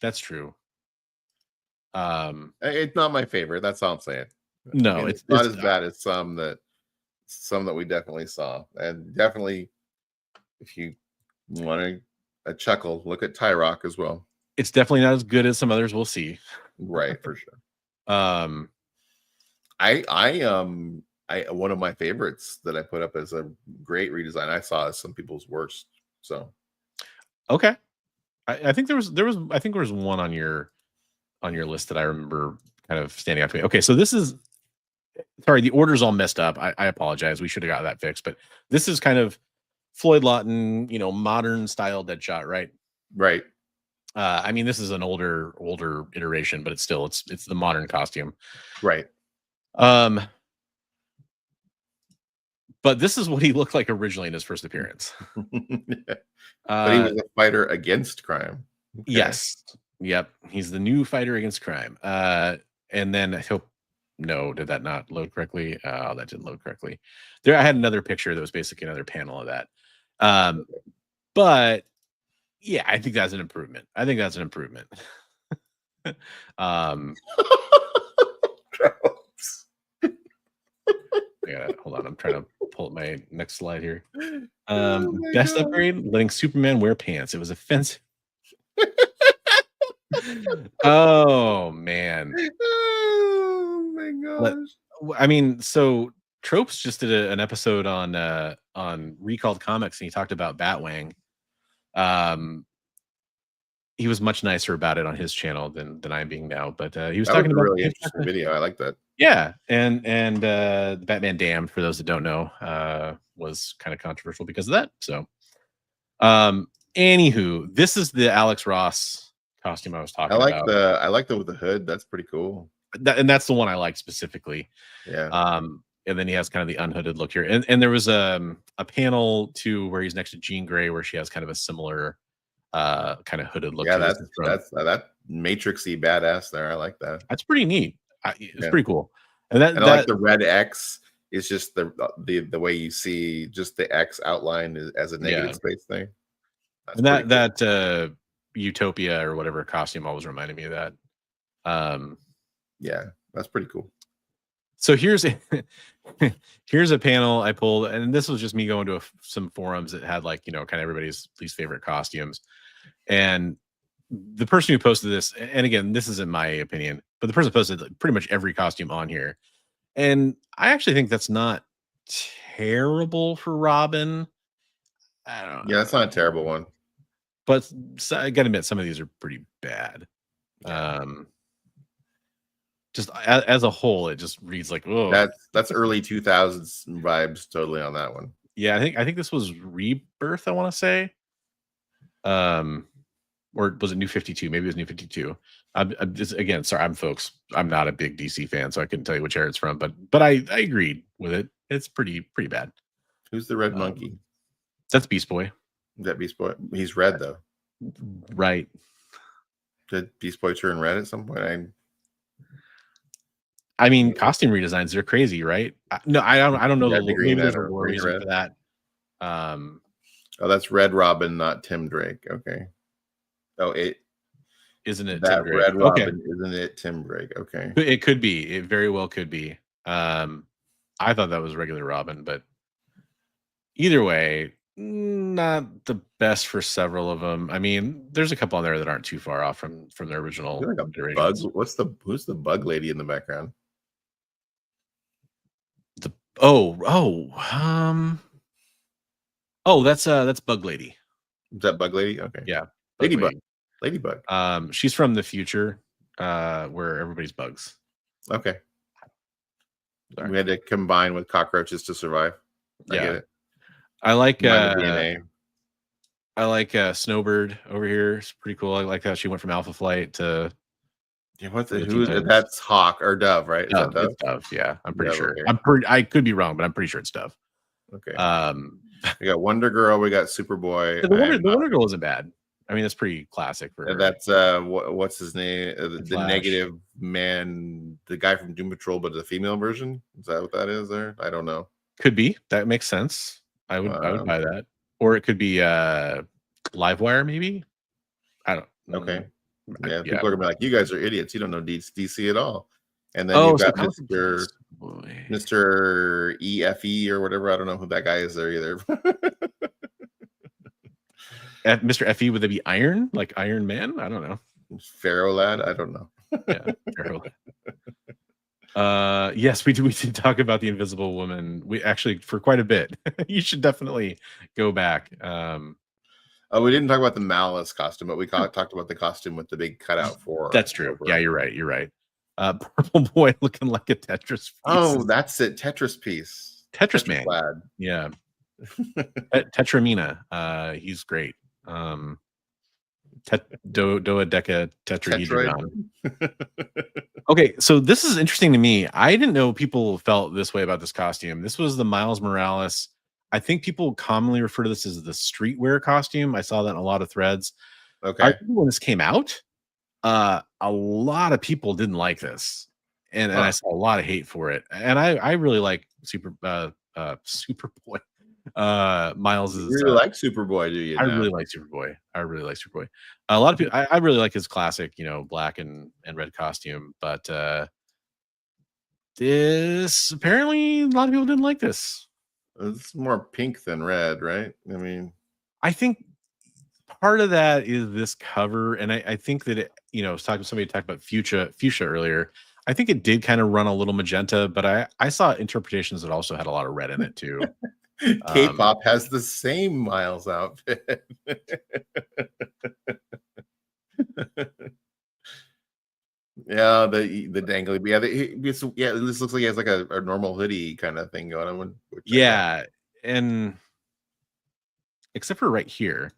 That's true. It's not my favorite. That's all I'm saying. I No, mean, it's not as bad as some that we definitely saw, and definitely if you want a chuckle, look at Tyrock as well. it's definitely not as good as some others we'll see. Right, for sure. Um, I one of my favorites that I put up as a great redesign I saw as some people's worst. So okay. I think there was one on your list that I remember kind of standing out to me. Okay, so this is, sorry, the order's all messed up. I apologize. We should have got that fixed, but this is kind of Floyd Lawton, modern style Deadshot, right? right. I mean, this is an older iteration, but it's still it's the modern costume. Right. But this is what he looked like originally in his first appearance. But he was a fighter against crime. Okay. Yes. Yep. He's the new fighter against crime. And then did that not load correctly? Oh, that didn't load correctly. I had another picture that was basically another panel of that. But yeah, I think that's an improvement. Hold on. I'm trying to pull up my next slide here. Best upgrade, letting Superman wear pants. It was offensive. Oh man. Oh my gosh. I mean, so Tropes just did an episode on Recalled Comics, and he talked about Batwang. He was much nicer about it on his channel than I'm being now, but he was talking about a really interesting video. I like that. Yeah, and the Batman Damned, for those that don't know, was kind of controversial because of that. So, anywho, this is the Alex Ross costume I was talking about. I like the with the hood. That's pretty cool. And that's the one I like specifically. Yeah. And then he has kind of the unhooded look here, and there was a panel too where he's next to Jean Grey, where she has kind of a similar kind of hooded look. Yeah, that's that matrixy badass there. I like that. That's pretty neat. It's pretty cool. And I like the red X. Is just the way you see just the X outline as a negative space thing. That's and that Utopia or whatever costume always reminded me of that. Yeah, that's pretty cool. So here's here's a panel I pulled, and this was just me going to some forums that had like, kind of everybody's least favorite costumes. And the person who posted this, and again, this isn't my opinion, but the person posted like pretty much every costume on here. And I actually think that's not terrible for Robin. I don't Yeah, that's not a terrible one. But I gotta admit, some of these are pretty bad. Yeah. Just as a whole, it just reads like, oh, That's early 2000s vibes totally on that one. yeah. I think this was Rebirth, I want to say. Or was it New 52? Maybe it was New 52. I'm just, again, sorry, folks. I'm not a big DC fan, so I couldn't tell you which era it's from, but I agreed with it. It's pretty bad. Who's the red monkey? That's Beast Boy. Is that Beast Boy? He's red though. Right. Did Beast Boy turn red at some point? I mean, costume redesigns, they're crazy, right? No, I don't know the green or lore reason for that. Oh, that's Red Robin, not Tim Drake. Okay. Oh, isn't it that Tim Drake? Red Robin? Isn't it Tim Drake? Okay. It could be. It very well could be. I thought that was regular Robin, but either way, not the best for several of them. I mean, there's a couple on there that aren't too far off from their original. Like a bug. Who's the bug lady in the background? That's Bug Lady. Is that Bug Lady? Okay. Yeah. Ladybug. She's from the future, where everybody's bugs. Okay. Sorry. We had to combine with cockroaches to survive. I get it. I like DNA. I like Snowbird over here. It's pretty cool. I like how she went from Alpha Flight to that's Hawk or Dove, right? Is that Dove? It's Dove, yeah. I'm pretty sure. Okay. I could be wrong, but I'm pretty sure it's Dove. Okay. We got Wonder Girl, we got Superboy. The Wonder Girl isn't bad. I mean, it's pretty classic for her. That's what's his name? The Negative Man, the guy from Doom Patrol, but the female version. Is that what that is there? I don't know. Could be. That makes sense. I would buy that. Or it could be Livewire, maybe. I don't know. Okay. Yeah, people are gonna be like, you guys are idiots. You don't know DC at all. And then you've got Mr. EFE or whatever. I don't know who that guy is there either. Mr. FE, would they be Iron? Like Iron Man? I don't know. Pharaoh Lad? I don't know. Yeah, Pharaoh Lad. Yes, we did talk about the Invisible Woman. We actually for quite a bit. You should definitely go back. We didn't talk about the Malice costume, but we talked about the costume with the big cutout for. That's true. Yeah, you're right. Purple Boy looking like a Tetris piece. Oh, that's it. Tetris piece. Tetris Man. Lad. Yeah. Tetramina. He's great. Doedeca tetrahedron. Okay, so this is interesting to me. I didn't know people felt this way about this costume. This was the Miles Morales. I think people commonly refer to this as the streetwear costume. I saw that in a lot of threads. Okay. When this came out, a lot of people didn't like this, and I saw a lot of hate for it. And I really like Superboy. Miles is. You really like Superboy, do you? I really like Superboy. A lot of people. I really like his classic, black and red costume. But this apparently a lot of people didn't like this. It's more pink than red, right? I mean, I think part of that is this cover, and I think that I was talking to somebody talked about fuchsia earlier. I think it did kind of run a little magenta, but I saw interpretations that also had a lot of red in it too. K-pop has the same Miles outfit. Yeah, the dangly. Yeah, this looks like he has like a normal hoodie kind of thing going on. Yeah, and except for right here,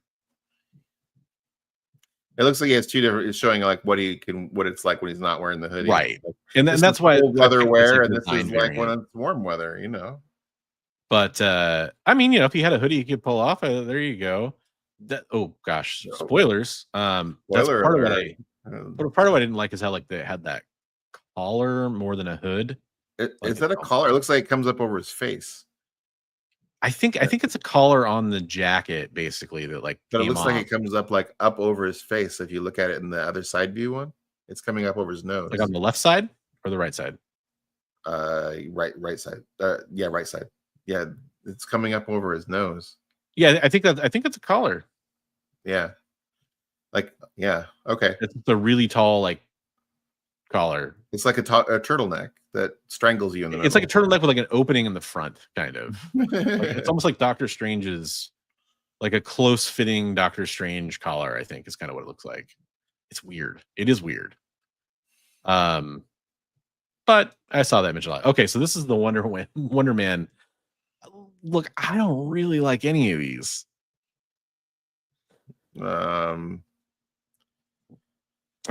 it looks like he has two different. It's showing like what it's like when he's not wearing the hoodie, right? Like, and that's why weather wear, and this is like when it's warm weather, But I mean, if he had a hoodie he could pull off, there you go. Spoilers. That's part of what I didn't like is how like they had that collar more than a hood. Is that a collar? It looks like it comes up over his face. I think it's a collar on the jacket, basically, that like. But it looks like it comes up up over his face. If you look at it in the other side view one, it's coming up over his nose. Like on the left side or the right side? Right side. Yeah, right side. Yeah, it's coming up over his nose. Yeah, I think that's a collar. Yeah. Like, yeah, okay. It's a really tall like collar. It's like a turtleneck that strangles you in the It's like a middle. turtleneck with like an opening in the front, kind of. Like it's almost like Doctor Strange's, like a close fitting Doctor Strange collar, I think is kind of what it looks like. It's weird. It is weird. But I saw that image a lot. Okay, so this is the Wonder Man. Look, I don't really like any of these. I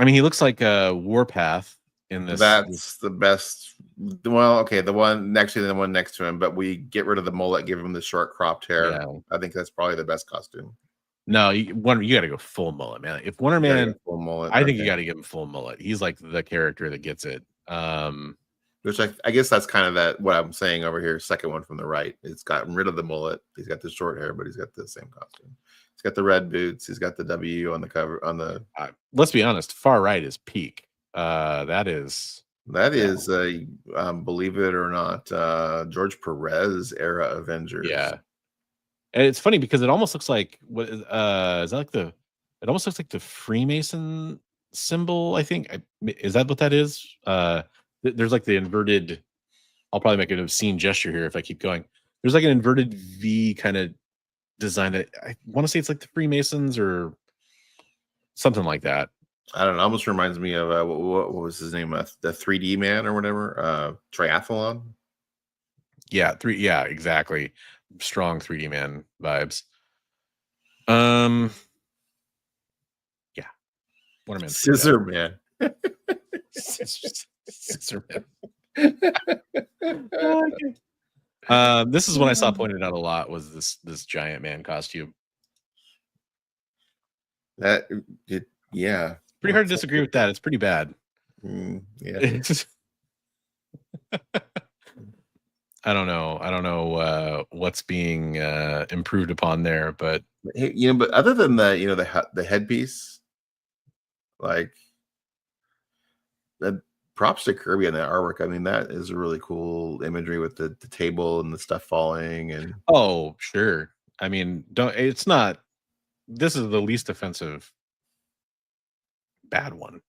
mean, he looks like a Warpath in this. That's the best. Well, okay, the one next to him, but we get rid of the mullet, give him the short cropped hair. Yeah. I think that's probably the best costume. No, you got to go full mullet, man. If Wonder Man, full mullet, I think you got to give him full mullet. He's like the character that gets it. Which I guess that's kind of that what I'm saying over here. Second one from the right. It's gotten rid of the mullet. He's got the short hair, but he's got the same costume. He's got the red boots. He's got the W on the cover on the. Let's be honest. Far right is peak. That is a believe it or not, George Perez era Avengers. Yeah, and it's funny because it almost looks like what is that like the? It almost looks like the Freemason symbol. I think is that what that is. There's like the inverted. I'll probably make an obscene gesture here if I keep going. There's like an inverted V kind of design that I want to say it's like the Freemasons or something like that. I don't know. Almost reminds me of what was his name? The 3D man or whatever. Triathlon. Yeah, yeah, exactly. Strong 3D man vibes. Yeah. Wonder Man. Scissor Man. Scissor Man. This is when I saw pointed out a lot was this giant man costume. Yeah. Pretty hard to disagree with that. It's pretty bad. Yeah. I don't know what's being improved upon there, but but other than the headpiece, like the props to Kirby and that artwork. I mean, that is a really cool imagery with the table and the stuff falling and. Oh, sure. I mean, it's not. This is the least offensive bad one.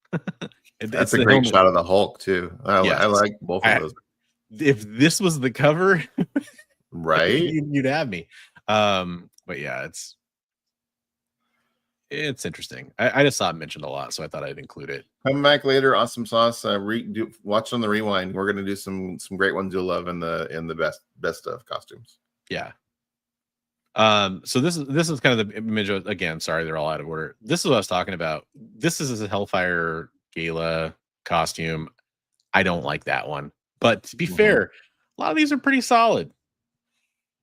That's a great shot of the Hulk too. I like both of those. If this was the cover, right, you'd have me. But yeah, it's interesting. I just saw it mentioned a lot, so I thought I'd include it. Come back later, awesome sauce. Watch on the rewind. We're gonna do some great ones you'll love in the best of costumes. Yeah. So this is kind of the image of, again, sorry, they're all out of order. This is what I was talking about. This is a Hellfire Gala costume. I don't like that one. But to be fair, a lot of these are pretty solid.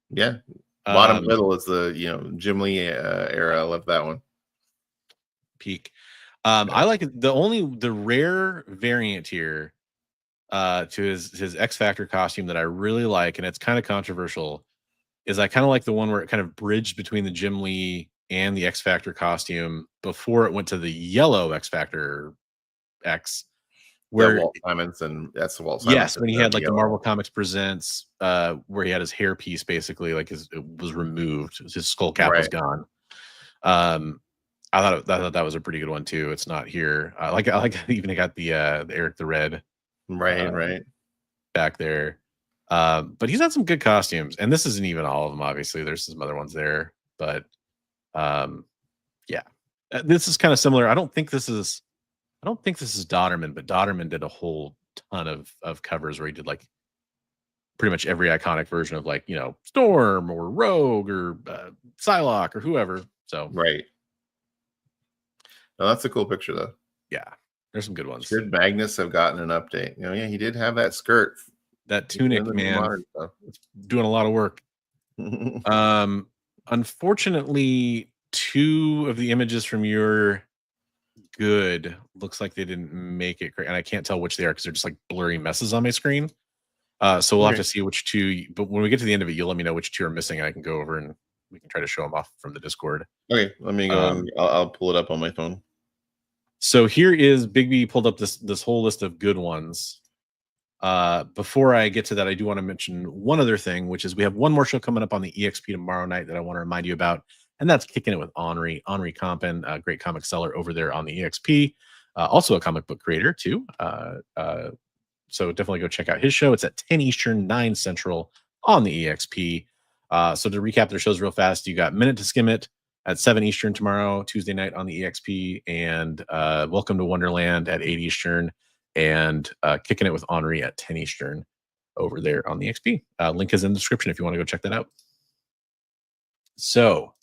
Yeah. Bottom middle is the Jim Lee era. I love that one. Peak. I like the rare variant here to his X Factor costume that I really like, and it's kind of controversial, is I kind of like the one where it kind of bridged between the Jim Lee and the X Factor costume before it went to the yellow X Factor X. Where Walt Simonson, that's the Walt Simonson. Yes, when he had like the Marvel Comics Presents, where he had his hair piece basically like it was removed, his skull cap was gone. I thought that was a pretty good one too. It's not here. I like even got the Eric the Red, right back there. But he's had some good costumes, and this isn't even all of them. Obviously, there's some other ones there, but yeah, this is kind of similar. I don't think this is Dodderman, but Dodderman did a whole ton of covers where he did like pretty much every iconic version of like Storm or Rogue or Psylocke or whoever. So right. No, that's a cool picture though. Yeah, there's some good ones. Should Magnus have gotten an update? Yeah, he did have that skirt. That tunic, man, it's doing a lot of work. Unfortunately, 2 of the images from your good looks like they didn't make it great, and I can't tell which they are because they're just like blurry messes on my screen. So we'll have to see which 2. But when we get to the end of it, you'll let me know which 2 are missing, and I can go over and we can try to show them off from the Discord. Okay, let me go. I'll pull it up on my phone. So here is Bigby pulled up this whole list of good ones. Before I get to that, I do want to mention one other thing, which is we have one more show coming up on the EXP tomorrow night that I want to remind you about, and that's Kicking It with Henri Compin, a great comic seller over there on the EXP, also a comic book creator too. So definitely go check out his show. It's at 10 Eastern, 9 Central on the EXP. So to recap their shows real fast, you got Minute to Skim It at 7 Eastern tomorrow, Tuesday night on the EXP, and Welcome to Wonderland at 8 Eastern, and Kicking It with Henri at 10 Eastern over there on the EXP. Link is in the description if you want to go check that out. So,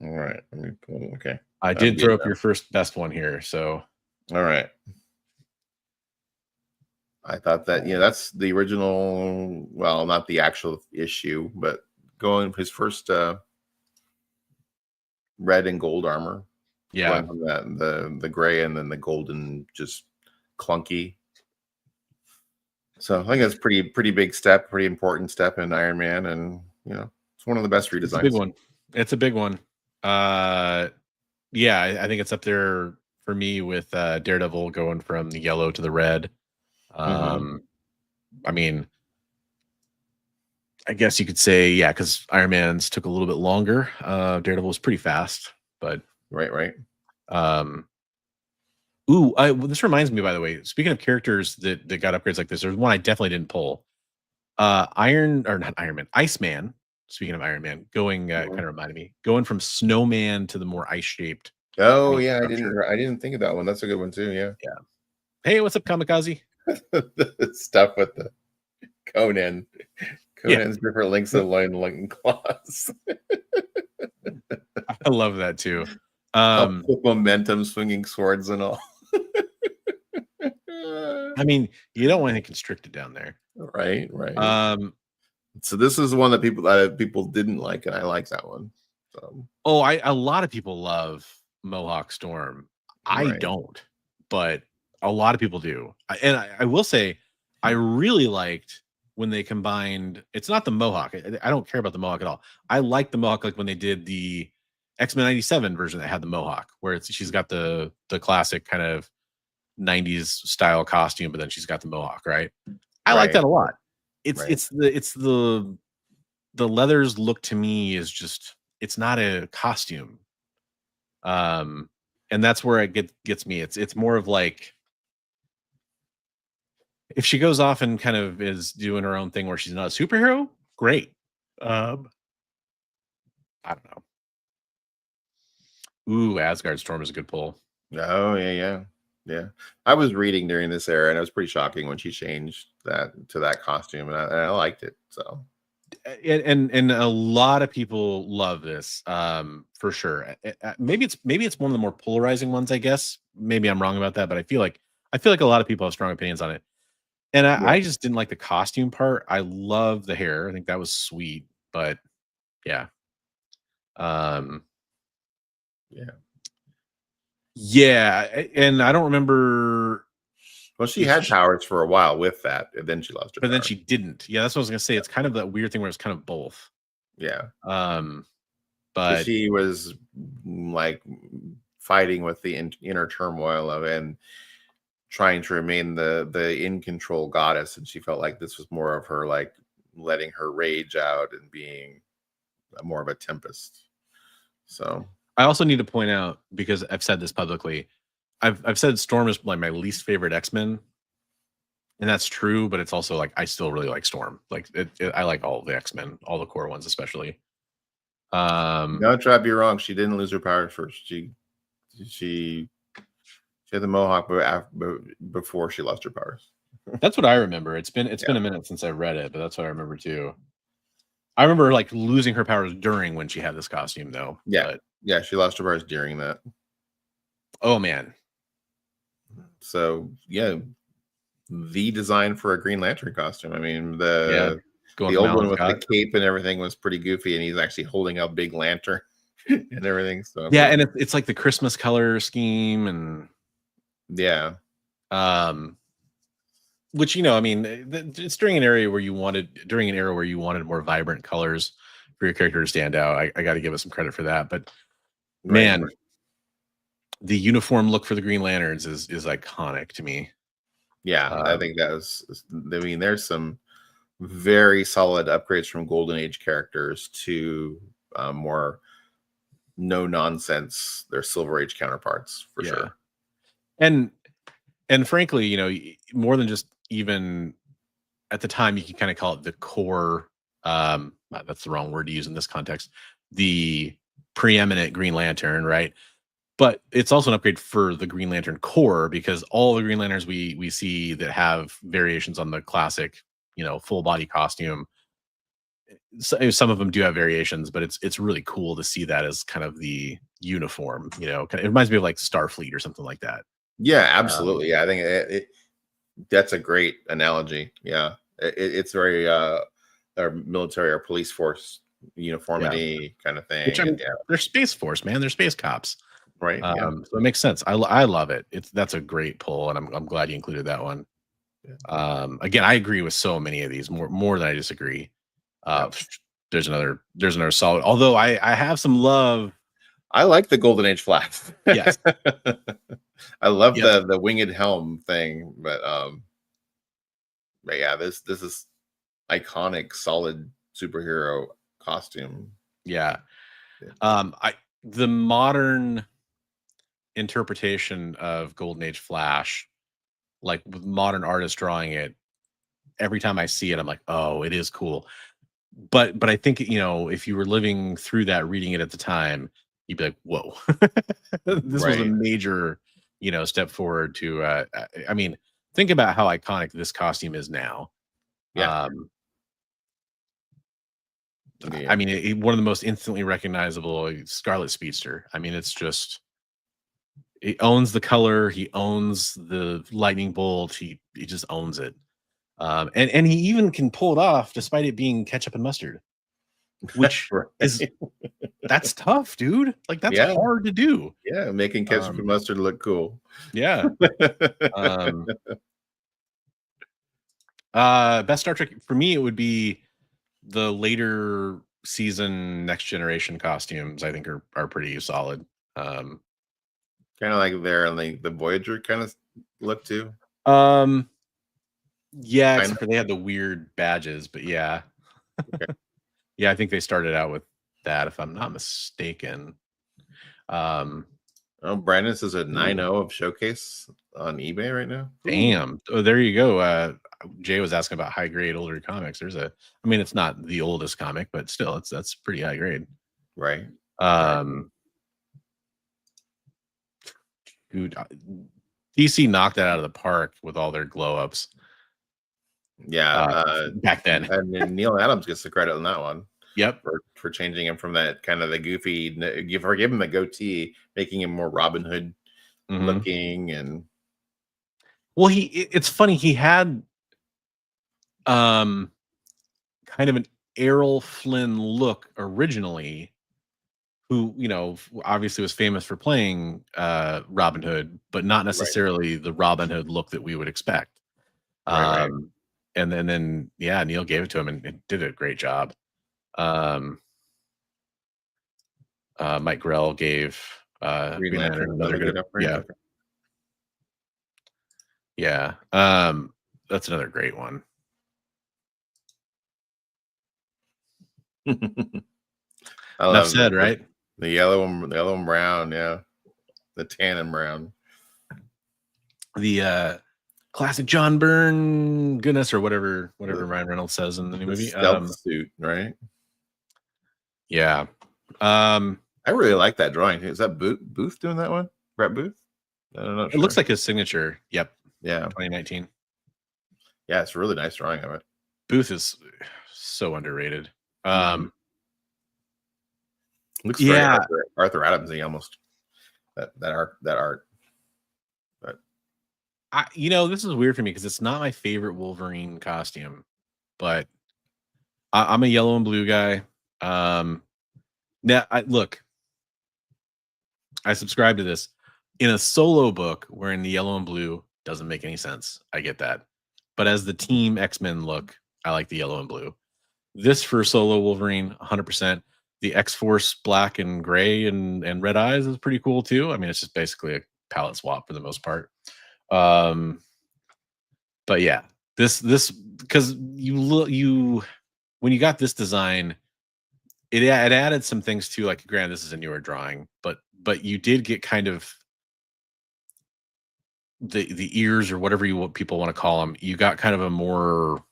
all right, let me pull. Okay, I did throw up your first best one here. So, all right. I thought that, that's the original, well, not the actual issue, but going his first red and gold armor. Yeah. From the gray and then the golden, just clunky. So I think that's pretty big step, pretty important step in Iron Man, and it's one of the best redesigns. It's a big one. It's a big one. Yeah, I think it's up there for me with Daredevil going from the yellow to the red. I mean, I guess you could say, yeah, because Iron Man's took a little bit longer. Daredevil was pretty fast, but right. This reminds me, by the way, speaking of characters that got upgrades like this, there's one I definitely didn't pull. Iceman. Speaking of Iron Man, going kind of reminded me, going from snowman to the more ice shaped. Oh yeah, I didn't think of that one. That's a good one too. Yeah. Hey, what's up, Kamikaze? The stuff with the Conan's different links of loin claws. I love that too. Momentum, swinging swords and all. I mean, you don't want anything constricted down there, right? So this is one that people didn't like, and I like that one. So. A lot of people love Mohawk Storm. I don't, but a lot of people do. And I will say, I really liked when they combined. It's not the Mohawk. I don't care about the Mohawk at all. I like the Mohawk, like when they did the X-Men 97 version that had the Mohawk, where she's got the classic kind of 90s style costume, but then she's got the Mohawk, right? I like that a lot. It's the leathers look to me is just, it's not a costume. And that's where it gets me. It's more of like, if she goes off and kind of is doing her own thing where she's not a superhero, great. I don't know. Ooh, Asgard Storm is a good pull. Oh yeah. I was reading during this era, and it was pretty shocking when she changed that to that costume, and I liked it. So, and a lot of people love this, for sure. Maybe it's one of the more polarizing ones, I guess. Maybe I'm wrong about that, but I feel like a lot of people have strong opinions on it. And I just didn't like the costume part. I love the hair. I think that was sweet, but yeah. Yeah, and I don't remember. Well, she had powers for a while with that, and then she lost her. But then she didn't. Yeah, that's what I was gonna say. It's kind of that weird thing where it's kind of both. Yeah. But she was like fighting with the inner turmoil of and trying to remain the in control goddess, and she felt like this was more of her like letting her rage out and being more of a tempest. So I also need to point out, because I've said this publicly, I've said Storm is like my least favorite X-Men, and that's true, but it's also like I still really like Storm. Like I like all the X-Men, all the core ones especially. Don't try to be wrong. She didn't lose her powers first. She had the Mohawk before she lost her powers. That's what I remember. It's been a minute since I read it, but that's what I remember too. I remember like losing her powers during when she had this costume, though. Yeah, she lost her powers during that. Oh man. So yeah, the design for a Green Lantern costume. I mean, the old one with the cape and everything was pretty goofy, and he's actually holding a big lantern and everything. So yeah, and it's like the Christmas color scheme, and yeah, which I mean, it's during an era where you wanted more vibrant colors for your character to stand out. I got to give us some credit for that, but the uniform look for the Green Lanterns is iconic to me. Yeah, I think that was. I mean, there's some very solid upgrades from Golden Age characters to more no nonsense their Silver Age counterparts for sure. And frankly, more than just even at the time, you can kind of call it the core. That's the wrong word to use in this context. The preeminent Green Lantern, right? But it's also an upgrade for the Green Lantern core, because all the Green Lanterns we see that have variations on the classic, full body costume. Some of them do have variations, but it's really cool to see that as kind of the uniform. It reminds me of like Starfleet or something like that. Yeah, absolutely. Yeah, I think that's a great analogy. Yeah, it's very our military or police force uniformity kind of thing. Which And they're Space Force, man. They're space cops. right. Yeah. So it makes sense. I love it. That's a great pull, and I'm glad you included that one. Yeah. Again, I agree with so many of these, more than I disagree. There's another solid. Although I have some love. I like the Golden Age flag. Yes. I love the winged helm thing, but yeah, this is iconic, solid superhero costume. Yeah. The modern interpretation of Golden Age Flash, like with modern artists drawing it, every time I see it, I'm like, oh, it is cool. But I think, if you were living through that, reading it at the time, you'd be like, whoa, this was a major, step forward to, I mean, think about how iconic this costume is now. Yeah. I mean, one of the most instantly recognizable Scarlet Speedster. I mean, it's just, he owns the color. He owns the lightning bolt. He just owns it. And he even can pull it off despite it being ketchup and mustard, which is that's tough, dude. Like that's hard to do. Yeah, making ketchup and mustard look cool. Yeah. Best Star Trek for me, it would be the later season Next Generation costumes. I think are pretty solid. Kind of like the Voyager kind of look too. Yeah, except for they had the weird badges, but yeah. Okay. Yeah, I think they started out with that, if I'm not mistaken. Brandon says a 9.0 of Showcase on eBay right now. Damn. Oh, there you go. Jay was asking about high grade older comics. I mean, it's not the oldest comic, but still that's pretty high grade. Right. Dude, DC knocked that out of the park with all their glow ups. Yeah, back then. And Neil Adams gets the credit on that one. Yep. For changing him from that kind of the goofy, for giving him the goatee, making him more Robin Hood looking. And well, it's funny, he had kind of an Errol Flynn look originally, who obviously was famous for playing Robin Hood, but not necessarily the Robin Hood look that we would expect. Right. And then Neil gave it to him and did a great job. Mike Grell gave Green Lantern another good upgrade. Yeah. That's another great one. Enough said, right? The yellow and brown, yeah. The tan and brown. The classic John Byrne goodness, or whatever Ryan Reynolds says in the new movie. Stealth suit, right? Yeah. I really like that drawing. Is that Booth doing that one? Brett Booth? I don't know. It looks like his signature. Yep. Yeah. 2019. Yeah, it's a really nice drawing of it. Booth is so underrated. Looks very Arthur Adams-y almost. That art. But this is weird for me because it's not my favorite Wolverine costume, but I'm a yellow and blue guy. Now I subscribe to this. In a solo book wearing the yellow and blue doesn't make any sense. I get that. But as the team X-Men look, I like the yellow and blue. This for solo Wolverine, 100%. The X-Force black and gray and red eyes is pretty cool too. I mean, it's just basically a palette swap for the most part. But yeah, this because you when you got this design, it added some things too. Like, granted, this is a newer drawing, but you did get kind of the ears or whatever people want to call them. You got kind of a more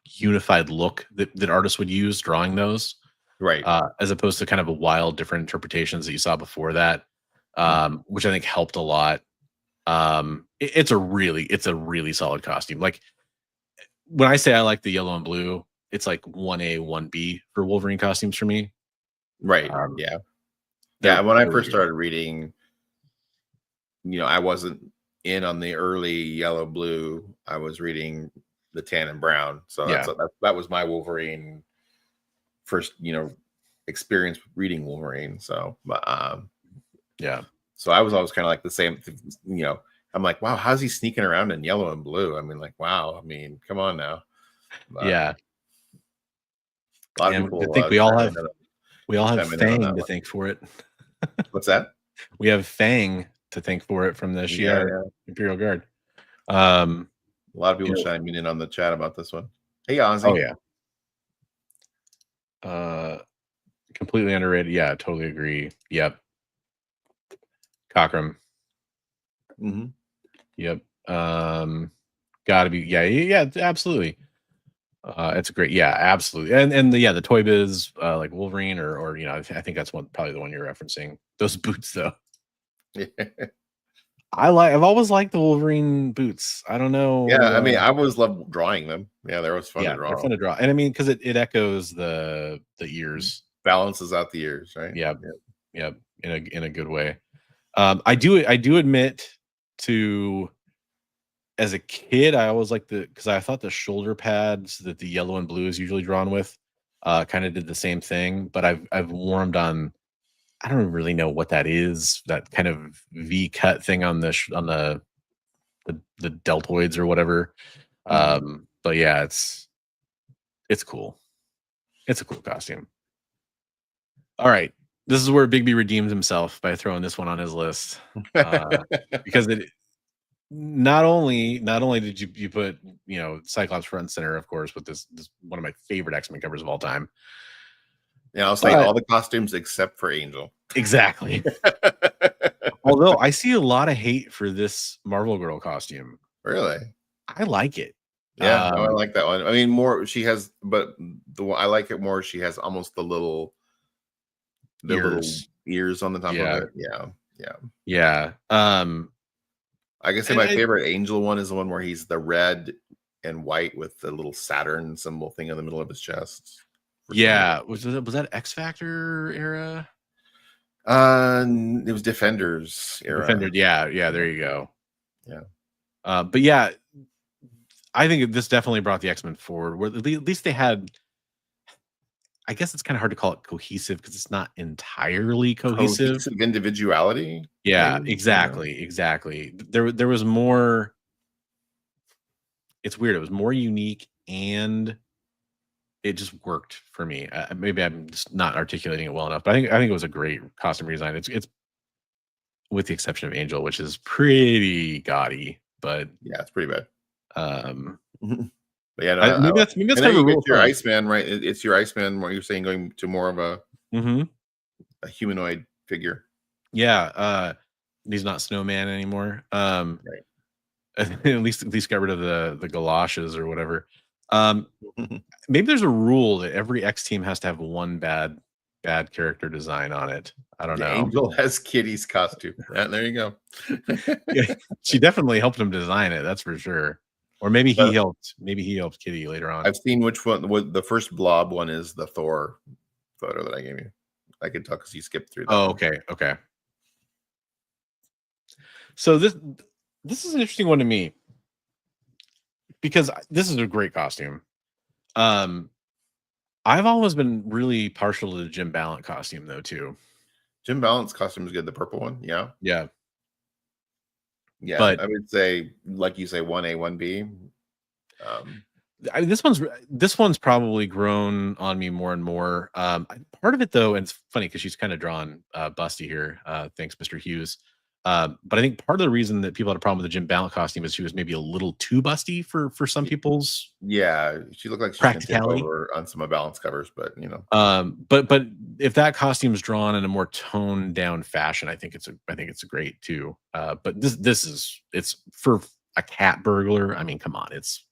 unified look that artists would use drawing those, Right. as opposed to kind of a wild different interpretations that you saw before that, which I think helped a lot. It's a really solid costume. Like, when I say I like the yellow and blue, it's like 1A, 1B for Wolverine costumes for me. Right. Yeah. When I first started reading, I wasn't in on the early yellow blue. I was reading the tan and brown. So that was my Wolverine first, experience reading Wolverine. So, yeah. So I was always kind of like the same, I'm like, wow, how's he sneaking around in yellow and blue? I mean, like, wow. I mean, come on now. Yeah. A lot of people. I think we all have Fang to thank for it. What's that? We have Fang to thank for it from the Shi'ar Imperial Guard. A lot of people chiming in on the chat about this one. Hey, Ozzy. Oh yeah. Completely underrated. Yeah, totally agree. Yep. Cockrum. Mm-hmm. Yep. Gotta be. Yeah, absolutely. It's a great. Yeah, absolutely. And the Toy Biz, like Wolverine or I think that's probably the one you're referencing. Those boots though. I've always liked the Wolverine boots. I don't know. Yeah, I mean, I always loved drawing them. Yeah, they were fun to draw. They're fun to draw, and I mean, because it echoes the ears, balances out the ears, right? Yeah. In a good way. I do admit to, as a kid, I always liked because I thought the shoulder pads that the yellow and blue is usually drawn with, kind of did the same thing. But I've warmed on. I don't really know what that is. That kind of V cut thing on the deltoids or whatever. But yeah, it's cool. It's a cool costume. All right, this is where Bigby redeems himself by throwing this one on his list, because it not only did you put Cyclops front and center, of course, with this one of my favorite X-Men covers of all time. Yeah, I'll say all the costumes except for Angel. Exactly. Although I see a lot of hate for this Marvel Girl costume. Really? I like it. Yeah, I like that one. I mean, more she has, but I like it more. She has almost the little ears on the top of it. Yeah. I guess my favorite Angel one is the one where he's the red and white with the little Saturn symbol thing in the middle of his chest. Yeah, was that X Factor era? It was Defenders era. Defenders, yeah. There you go. Yeah. But yeah, I think this definitely brought the X-Men forward. Where at least they had. I guess it's kind of hard to call it cohesive because it's not entirely cohesive. Individuality. Yeah, maybe? Exactly. There was more. It's weird. It was more unique and it just worked for me. Maybe I'm just not articulating it well enough, but I think it was a great costume redesign. It's with the exception of Angel, which is pretty gaudy, but yeah, it's pretty bad. But yeah, maybe that's kind of a rule. Your Iceman, right? It's your Iceman. What you're saying, going to more of a humanoid figure. Yeah, he's not Snowman anymore. Right. At least got rid of the galoshes or whatever. Maybe there's a rule that every X team has to have one bad character design on it. I don't know. Angel has Kitty's costume. There you go. Yeah, she definitely helped him design it. That's for sure. Or maybe he helped. Maybe he helped Kitty later on. I've seen which one. The first blob one is the Thor photo that I gave you. I could tell because you skipped through that. Oh, okay. So this is an interesting one to me because this is a great costume. I've always been really partial to the Jim Ballant costume though too. Jim Ballant's costume is good. The purple one, yeah. But I would say, like you say, 1A, 1B. I mean, this one's probably grown on me more and more. Part of it though, and it's funny because she's kind of drawn busty here. Thanks, Mr. Hughes. But I think part of the reason that people had a problem with the Jim Ballant costume is she was maybe a little too busty for some people's Yeah, she looked like she's gonna tip practicality. over on some of Balance covers, but But if that costume's drawn in a more toned down fashion, I think it's great too. But this is it's for a cat burglar. I mean, come on, it's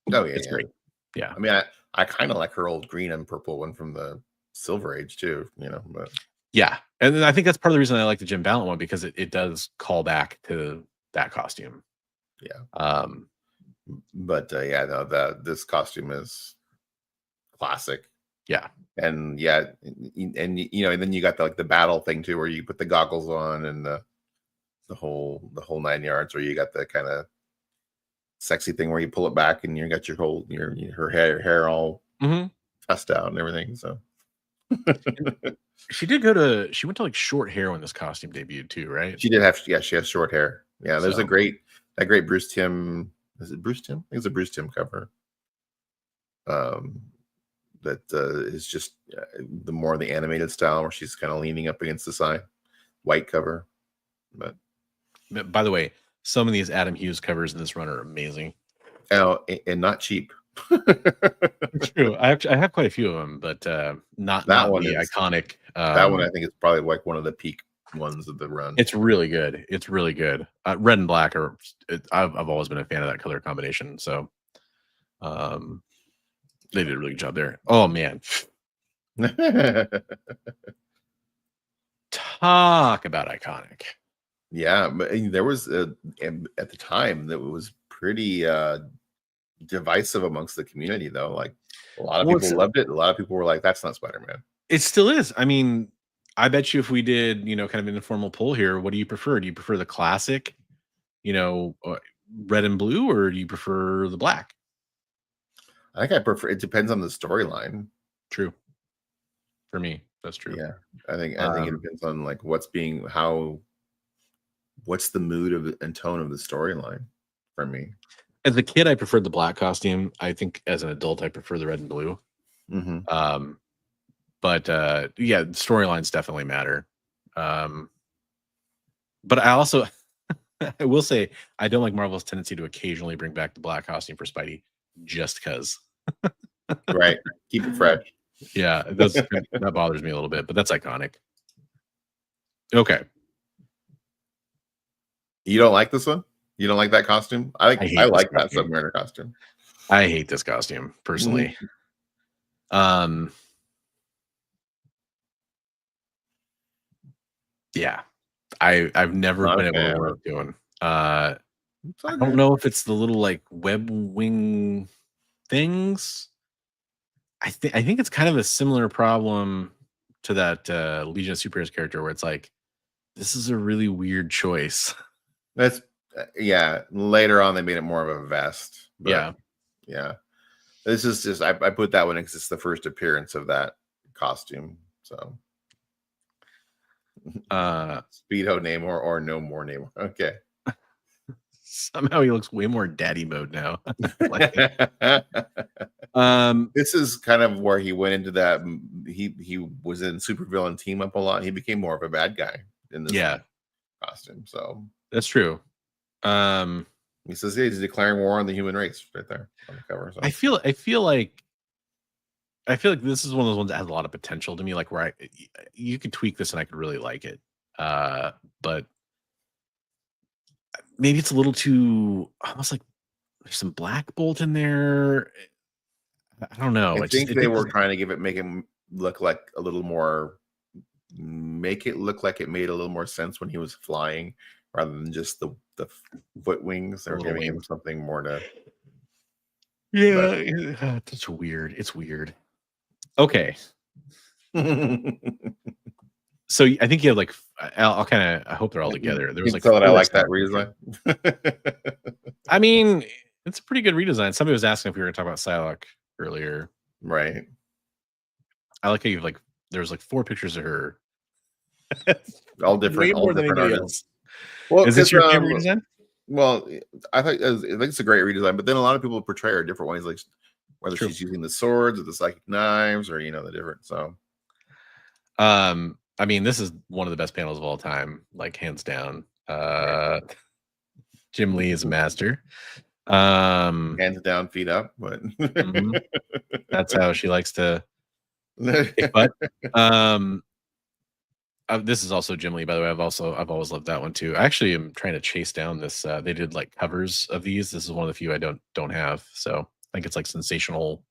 yeah. great. Yeah. I mean, I kind of like her old green and purple one from the Silver Age too, but Yeah. And then I think that's part of the reason I like the Jim Ballant one, because it does call back to that costume. yeah. Um, But yeah, no, this costume is classic. yeah. And yeah, and then you got the battle thing too, where you put the goggles on and the whole 9 yards, where you got the kind of sexy thing where you pull it back and you got her hair all tussed out and everything. So she went to like short hair when this costume debuted too, right? she has short hair. Yeah, there's that great Bruce Timm. Is it Bruce Timm? I think it's a Bruce Timm cover. That is just the more the animated style, where she's kind of leaning up against the side, white cover. But by the way, some of these Adam Hughes covers in this run are amazing. Oh, and not cheap. True. I have quite a few of them, but not one the is iconic. That one I think is probably like one of the peak ones of the run. It's really good. It's really good. Red and black I've always been a fan of that color combination. So, they did a really good job there. Oh man, talk about iconic. Yeah, but there was at the time that was pretty divisive amongst the community, though. Like a lot of people loved it. A lot of people were like, "That's not Spider-Man." It still is. I mean, I bet you if we did, kind of an informal poll here, what do you prefer? Do you prefer the classic, red and blue, or do you prefer the black? I think I prefer. It depends on the storyline. True. For me, that's true. Yeah, I think it depends on like what's the mood and tone of the storyline for me. As a kid, I preferred the black costume. I think as an adult, I prefer the red and blue. But yeah, storylines definitely matter. But I also, I will say, I don't like Marvel's tendency to occasionally bring back the black costume for Spidey, just because. Right, keep it fresh. Yeah, that bothers me a little bit, but that's iconic. Okay. You don't like this one? You don't like that costume? I like that Submariner costume. I hate this costume personally. Yeah, I've never been able to work doing. I don't know if it's the little like web wing things. I think it's kind of a similar problem to that Legion of Superheroes character, where it's like, this is a really weird choice. That's yeah. Later on, they made it more of a vest. But yeah. This is just I put that one because it's the first appearance of that costume. So, Speedo Namor or no more Namor. Okay. Somehow he looks way more daddy mode now. This is kind of where he went into that. He was in supervillain team up a lot. He became more of a bad guy in this costume. So that's true. He says he's declaring war on the human race right there on the cover. So. I feel like this is one of those ones that has a lot of potential to me. Like where you could tweak this and I could really like it. But maybe it's a little too almost like there's some Black Bolt in there. I don't know. I think they were trying to make him look like a little more, make it look like it made a little more sense when he was flying rather than just the foot wings. They're giving him something more to. Yeah, that's weird. It's weird. Okay. So I think you have like I hope they're all together. There was like I like that redesign. I mean, it's a pretty good redesign. Somebody was asking if we were going to talk about Psylocke earlier. Right. I like how you've like there's like 4 pictures of her. all different artists. Well, is this your favorite redesign? Well, I think it's a great redesign, but then a lot of people portray her different ways, like whether she's using the swords or the psychic knives or the different. So I mean, this is one of the best panels of all time, like hands down. Jim Lee is a master. Hands down, feet up, but that's how she likes to kick butt. This is also Jim Lee, by the way. I've always loved that one too. I actually am trying to chase down this. They did like covers of these. This is one of the few I don't have. So I think it's like Sensational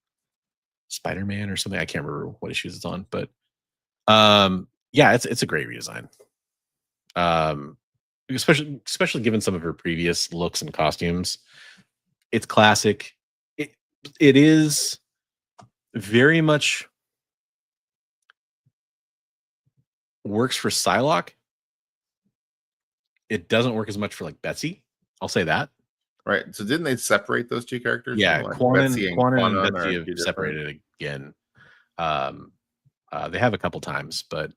Spider-Man or something. I can't remember what issues it's on, but yeah, it's a great redesign. Especially given some of her previous looks and costumes. It's classic. It is very much works for Psylocke. It doesn't work as much for like Betsy. I'll say that. Right. So didn't they separate those two characters? Yeah, Like Quanon Quanon and Betsy have separated again. They have a couple times, but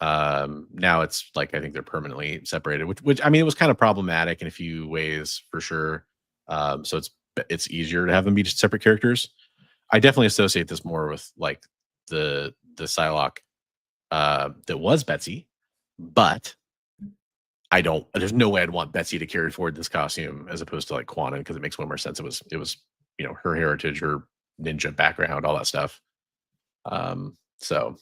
now it's like I think they're permanently separated, which I mean it was kind of problematic in a few ways for sure. So it's easier to have them be just separate characters. I definitely associate this more with like the Psylocke that was Betsy, but there's no way I'd want Betsy to carry forward this costume as opposed to like Quanon, because it makes way more sense. It was her heritage, her ninja background, all that stuff. So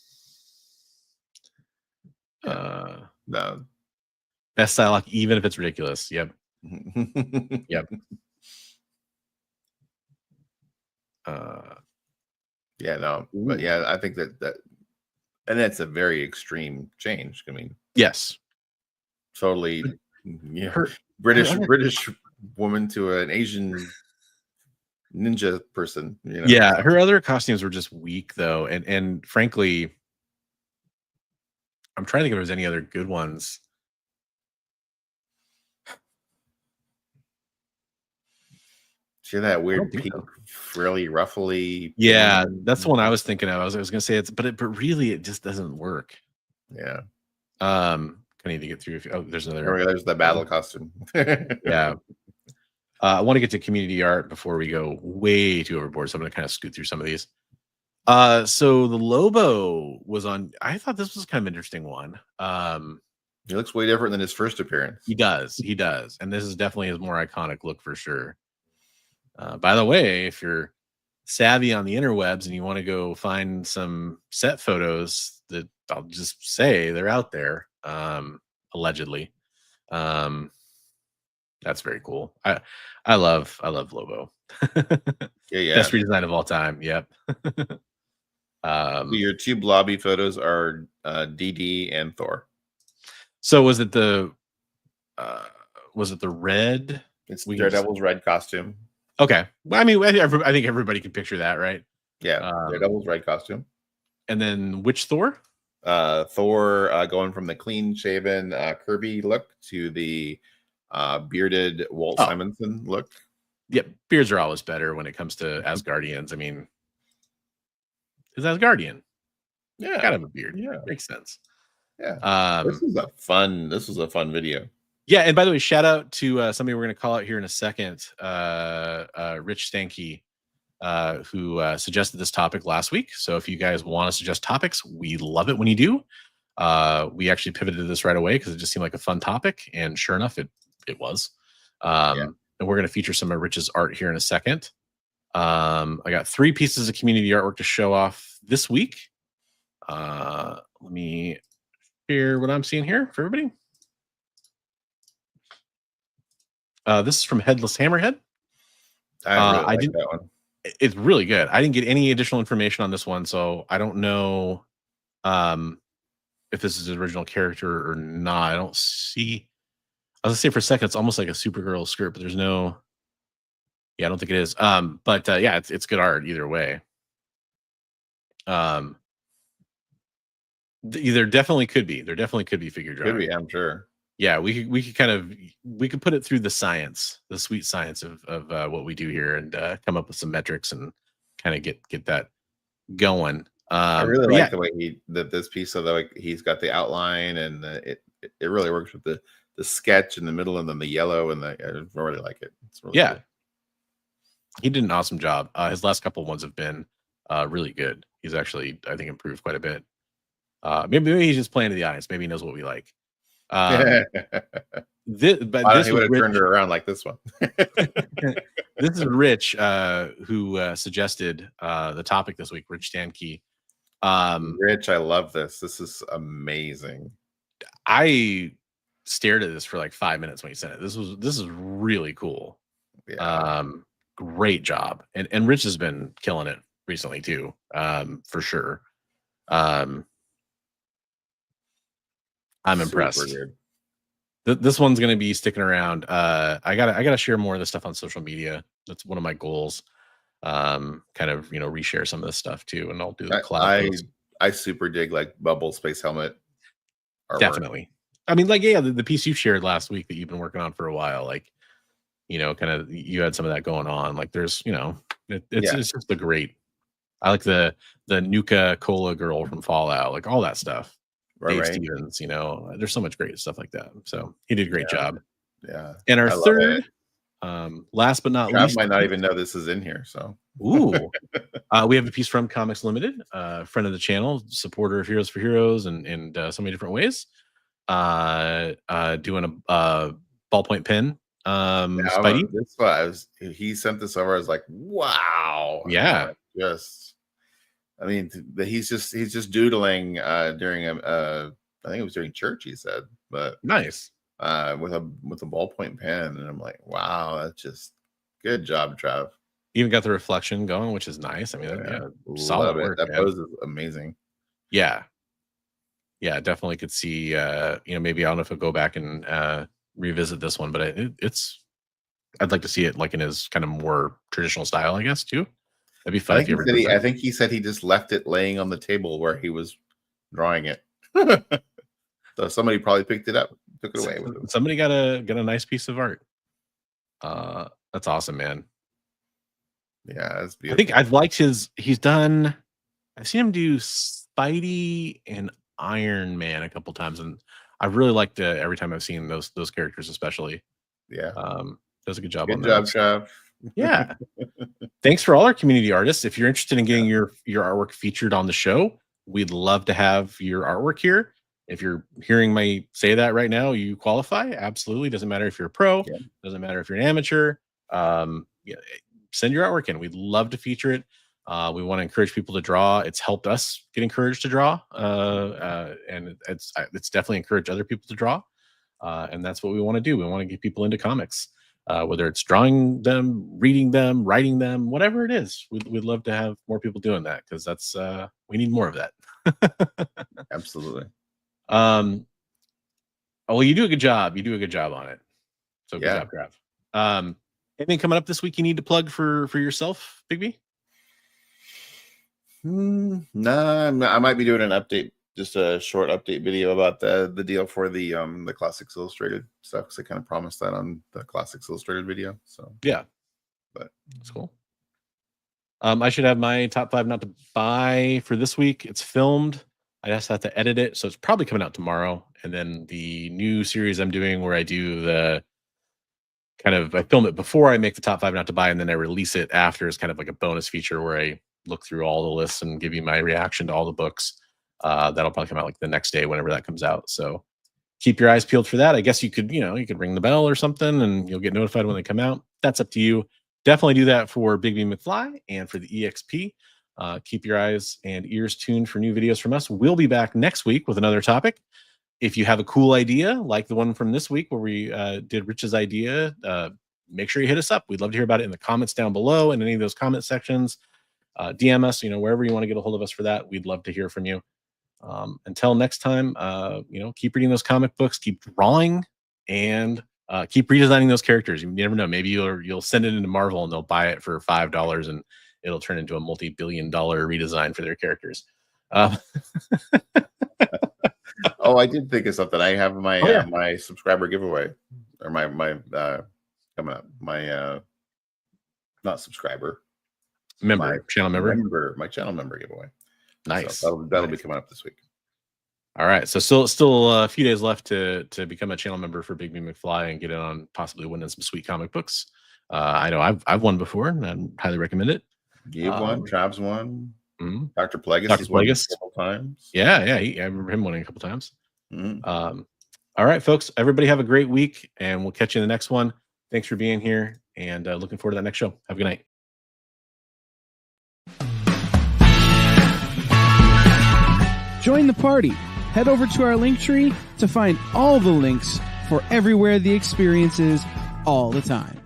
no. Best Psylocke, even if it's ridiculous. Yep. Yep. Yeah, no, but yeah, I think that and that's a very extreme change. I mean, yes, totally. Yeah, British woman to an Asian ninja person. Yeah, her other costumes were just weak though, and frankly, I'm trying to think if there's any other good ones. She had that weird pink, frilly, ruffly. Yeah, that's the one I was thinking of. I was gonna say it's, but really it just doesn't work. Yeah. I need to get through. There's another. There's the battle costume. Yeah. I want to get to community art before we go way too overboard, so I'm gonna kind of scoot through some of these. So the Lobo was on. I thought this was kind of an interesting one. He looks way different than his first appearance. He does, and this is definitely his more iconic look for sure. By the way, if you're savvy on the interwebs and you want to go find some set photos, that I'll just say they're out there, allegedly. That's very cool. I love Lobo. Yeah. Best redesign of all time. Yep. So your two blobby photos are DD and Thor. So was it the red? It's Daredevil's red costume. Okay. Well, I mean, I think everybody can picture that, right? Yeah, Daredevil's red costume. And then which Thor? Thor going from the clean-shaven Kirby look to the bearded Walt Simonson look. Yep, beards are always better when it comes to Asgardians. I mean, is Asgardian? Yeah, gotta have a beard. Yeah, makes sense. Yeah. This was a fun video. Yeah, and by the way, shout out to somebody we're going to call out here in a second, Rich Stanky, who suggested this topic last week. So if you guys want to suggest topics, we love it when you do. We actually pivoted to this right away because it just seemed like a fun topic, and sure enough, it was. And we're going to feature some of Rich's art here in a second. I got 3 pieces of community artwork to show off this week. Let me share what I'm seeing here for everybody. This is from Headless Hammerhead. I really like that one. It's really good. I didn't get any additional information on this one, so I don't know if this is his original character or not. I don't see. I was gonna say for a second, it's almost like a Supergirl skirt, but there's no. Yeah, I don't think it is. But yeah, it's good art either way. There definitely could be. There definitely could be figure drawing. Could be, I'm sure. Yeah, we could put it through the science, the sweet science of what we do here, and come up with some metrics and kind of get that going. I really like the way this piece, so that he's got the outline, and it really works with the sketch in the middle, and then the yellow, and I really like it. It's really good. He did an awesome job. His last couple ones have been really good. He's actually, I think, improved quite a bit. Maybe he's just playing to the audience. Maybe he knows what we like. He would have turned her around like this one. This is Rich, who suggested the topic this week. Rich Stankey. Rich, I love this. This is amazing. I stared at this for like 5 minutes when he sent it. This is really cool. Yeah. Great job. And Rich has been killing it recently too. For sure. I'm impressed. This one's going to be sticking around. I gotta share more of this stuff on social media. That's one of my goals. Kind of, reshare some of this stuff too, and I'll do the collab. I super dig like Bubble Space Helmet artwork. Definitely. I mean, like, yeah, the piece you shared last week that you've been working on for a while, like, kind of, you had some of that going on. Like, there's, it's just a great. I like the Nuka Cola girl from Fallout, like all that stuff. Dave Stevens, there's so much great stuff like that. So he did a great job. Yeah. And our third, last but not least, might not even know this is in here. So, ooh, we have a piece from Comics Limited, friend of the channel, supporter of Heroes for Heroes, and so many different ways. Doing a ballpoint pen. Spidey. This was he sent this over. I was like, wow. Yeah. I mean, he's just doodling during I think it was during church. He said, but nice with a ballpoint pen, and I'm like, wow, that's just good job, Trav. Even got the reflection going, which is nice. I mean, solid work. That pose is amazing. Yeah, definitely could see. Maybe I don't know if I'll go back and revisit this one, but I'd like to see it like in his kind of more traditional style, I guess, too. That'd be fun. I think he said he just left it laying on the table where he was drawing it. So somebody probably picked it up, took it away with him. Somebody got a nice piece of art. That's awesome, man. Yeah, that's beautiful. I think I've liked I've seen him do Spidey and Iron Man a couple times, and I've really liked every time I've seen those characters, especially. Yeah. Does a good job on that. Good job, Trav. Yeah. Thanks for all our community artists. If you're interested in getting your artwork featured on the show, we'd love to have your artwork here. If you're hearing me say that right now, you qualify. Absolutely. Doesn't matter if you're a pro. Yeah. Doesn't matter if you're an amateur. Send your artwork in. We'd love to feature it. We want to encourage people to draw. It's helped us get encouraged to draw. And it's definitely encouraged other people to draw. And that's what we want to do. We want to get people into comics. Whether it's drawing them, reading them, writing them, whatever it is, we'd love to have more people doing that, because that's we need more of that. Absolutely. Well, you do a good job. You do a good job on it. So good job, Trav. Anything coming up this week you need to plug for yourself, Bigby? No, I might be doing an update, just a short update video about the deal for the Classics Illustrated stuff, because I kind of promised that on the Classics Illustrated video. So yeah, but it's cool. I should have my top 5 not to buy for this week. It's filmed. I just have to edit it, so it's probably coming out tomorrow. And then the new series I'm doing, where I do I film it before I make the top 5 not to buy, and then I release it after, as kind of like a bonus feature where I look through all the lists and give you my reaction to all the books. That'll probably come out like the next day, whenever that comes out. So keep your eyes peeled for that. I guess you could ring the bell or something, and you'll get notified when they come out. That's up to you. Definitely do that for Bigby McFly and for the EXP. Keep your eyes and ears tuned for new videos from us. We'll be back next week with another topic. If you have a cool idea like the one from this week where we did Rich's idea, make sure you hit us up. We'd love to hear about it in the comments down below, in any of those comment sections. DM us, wherever you want to get a hold of us for that. We'd love to hear from you. Until next time, keep reading those comic books, keep drawing, and keep redesigning those characters. You never know. Maybe you'll send it into Marvel and they'll buy it for $5 and it'll turn into a multi-billion-dollar redesign for their characters. Oh, I did think of something. I have my my subscriber giveaway, or my coming up. My not subscriber, channel member, my channel member giveaway. Nice. So that'll be coming up this week. All right. So still a few days left to become a channel member for Bigby McFly and get in on possibly winning some sweet comic books. I know I've won before, and I highly recommend it. You've won. Trav's won. Mm-hmm. Dr. Plagueis has won a couple times. Yeah, I remember him winning a couple times. Mm-hmm. All All right, folks, everybody have a great week, and we'll catch you in the next one. Thanks for being here, and looking forward to that next show. Have a good night. Join the party. Head over to our link tree to find all the links for everywhere the experience is all the time.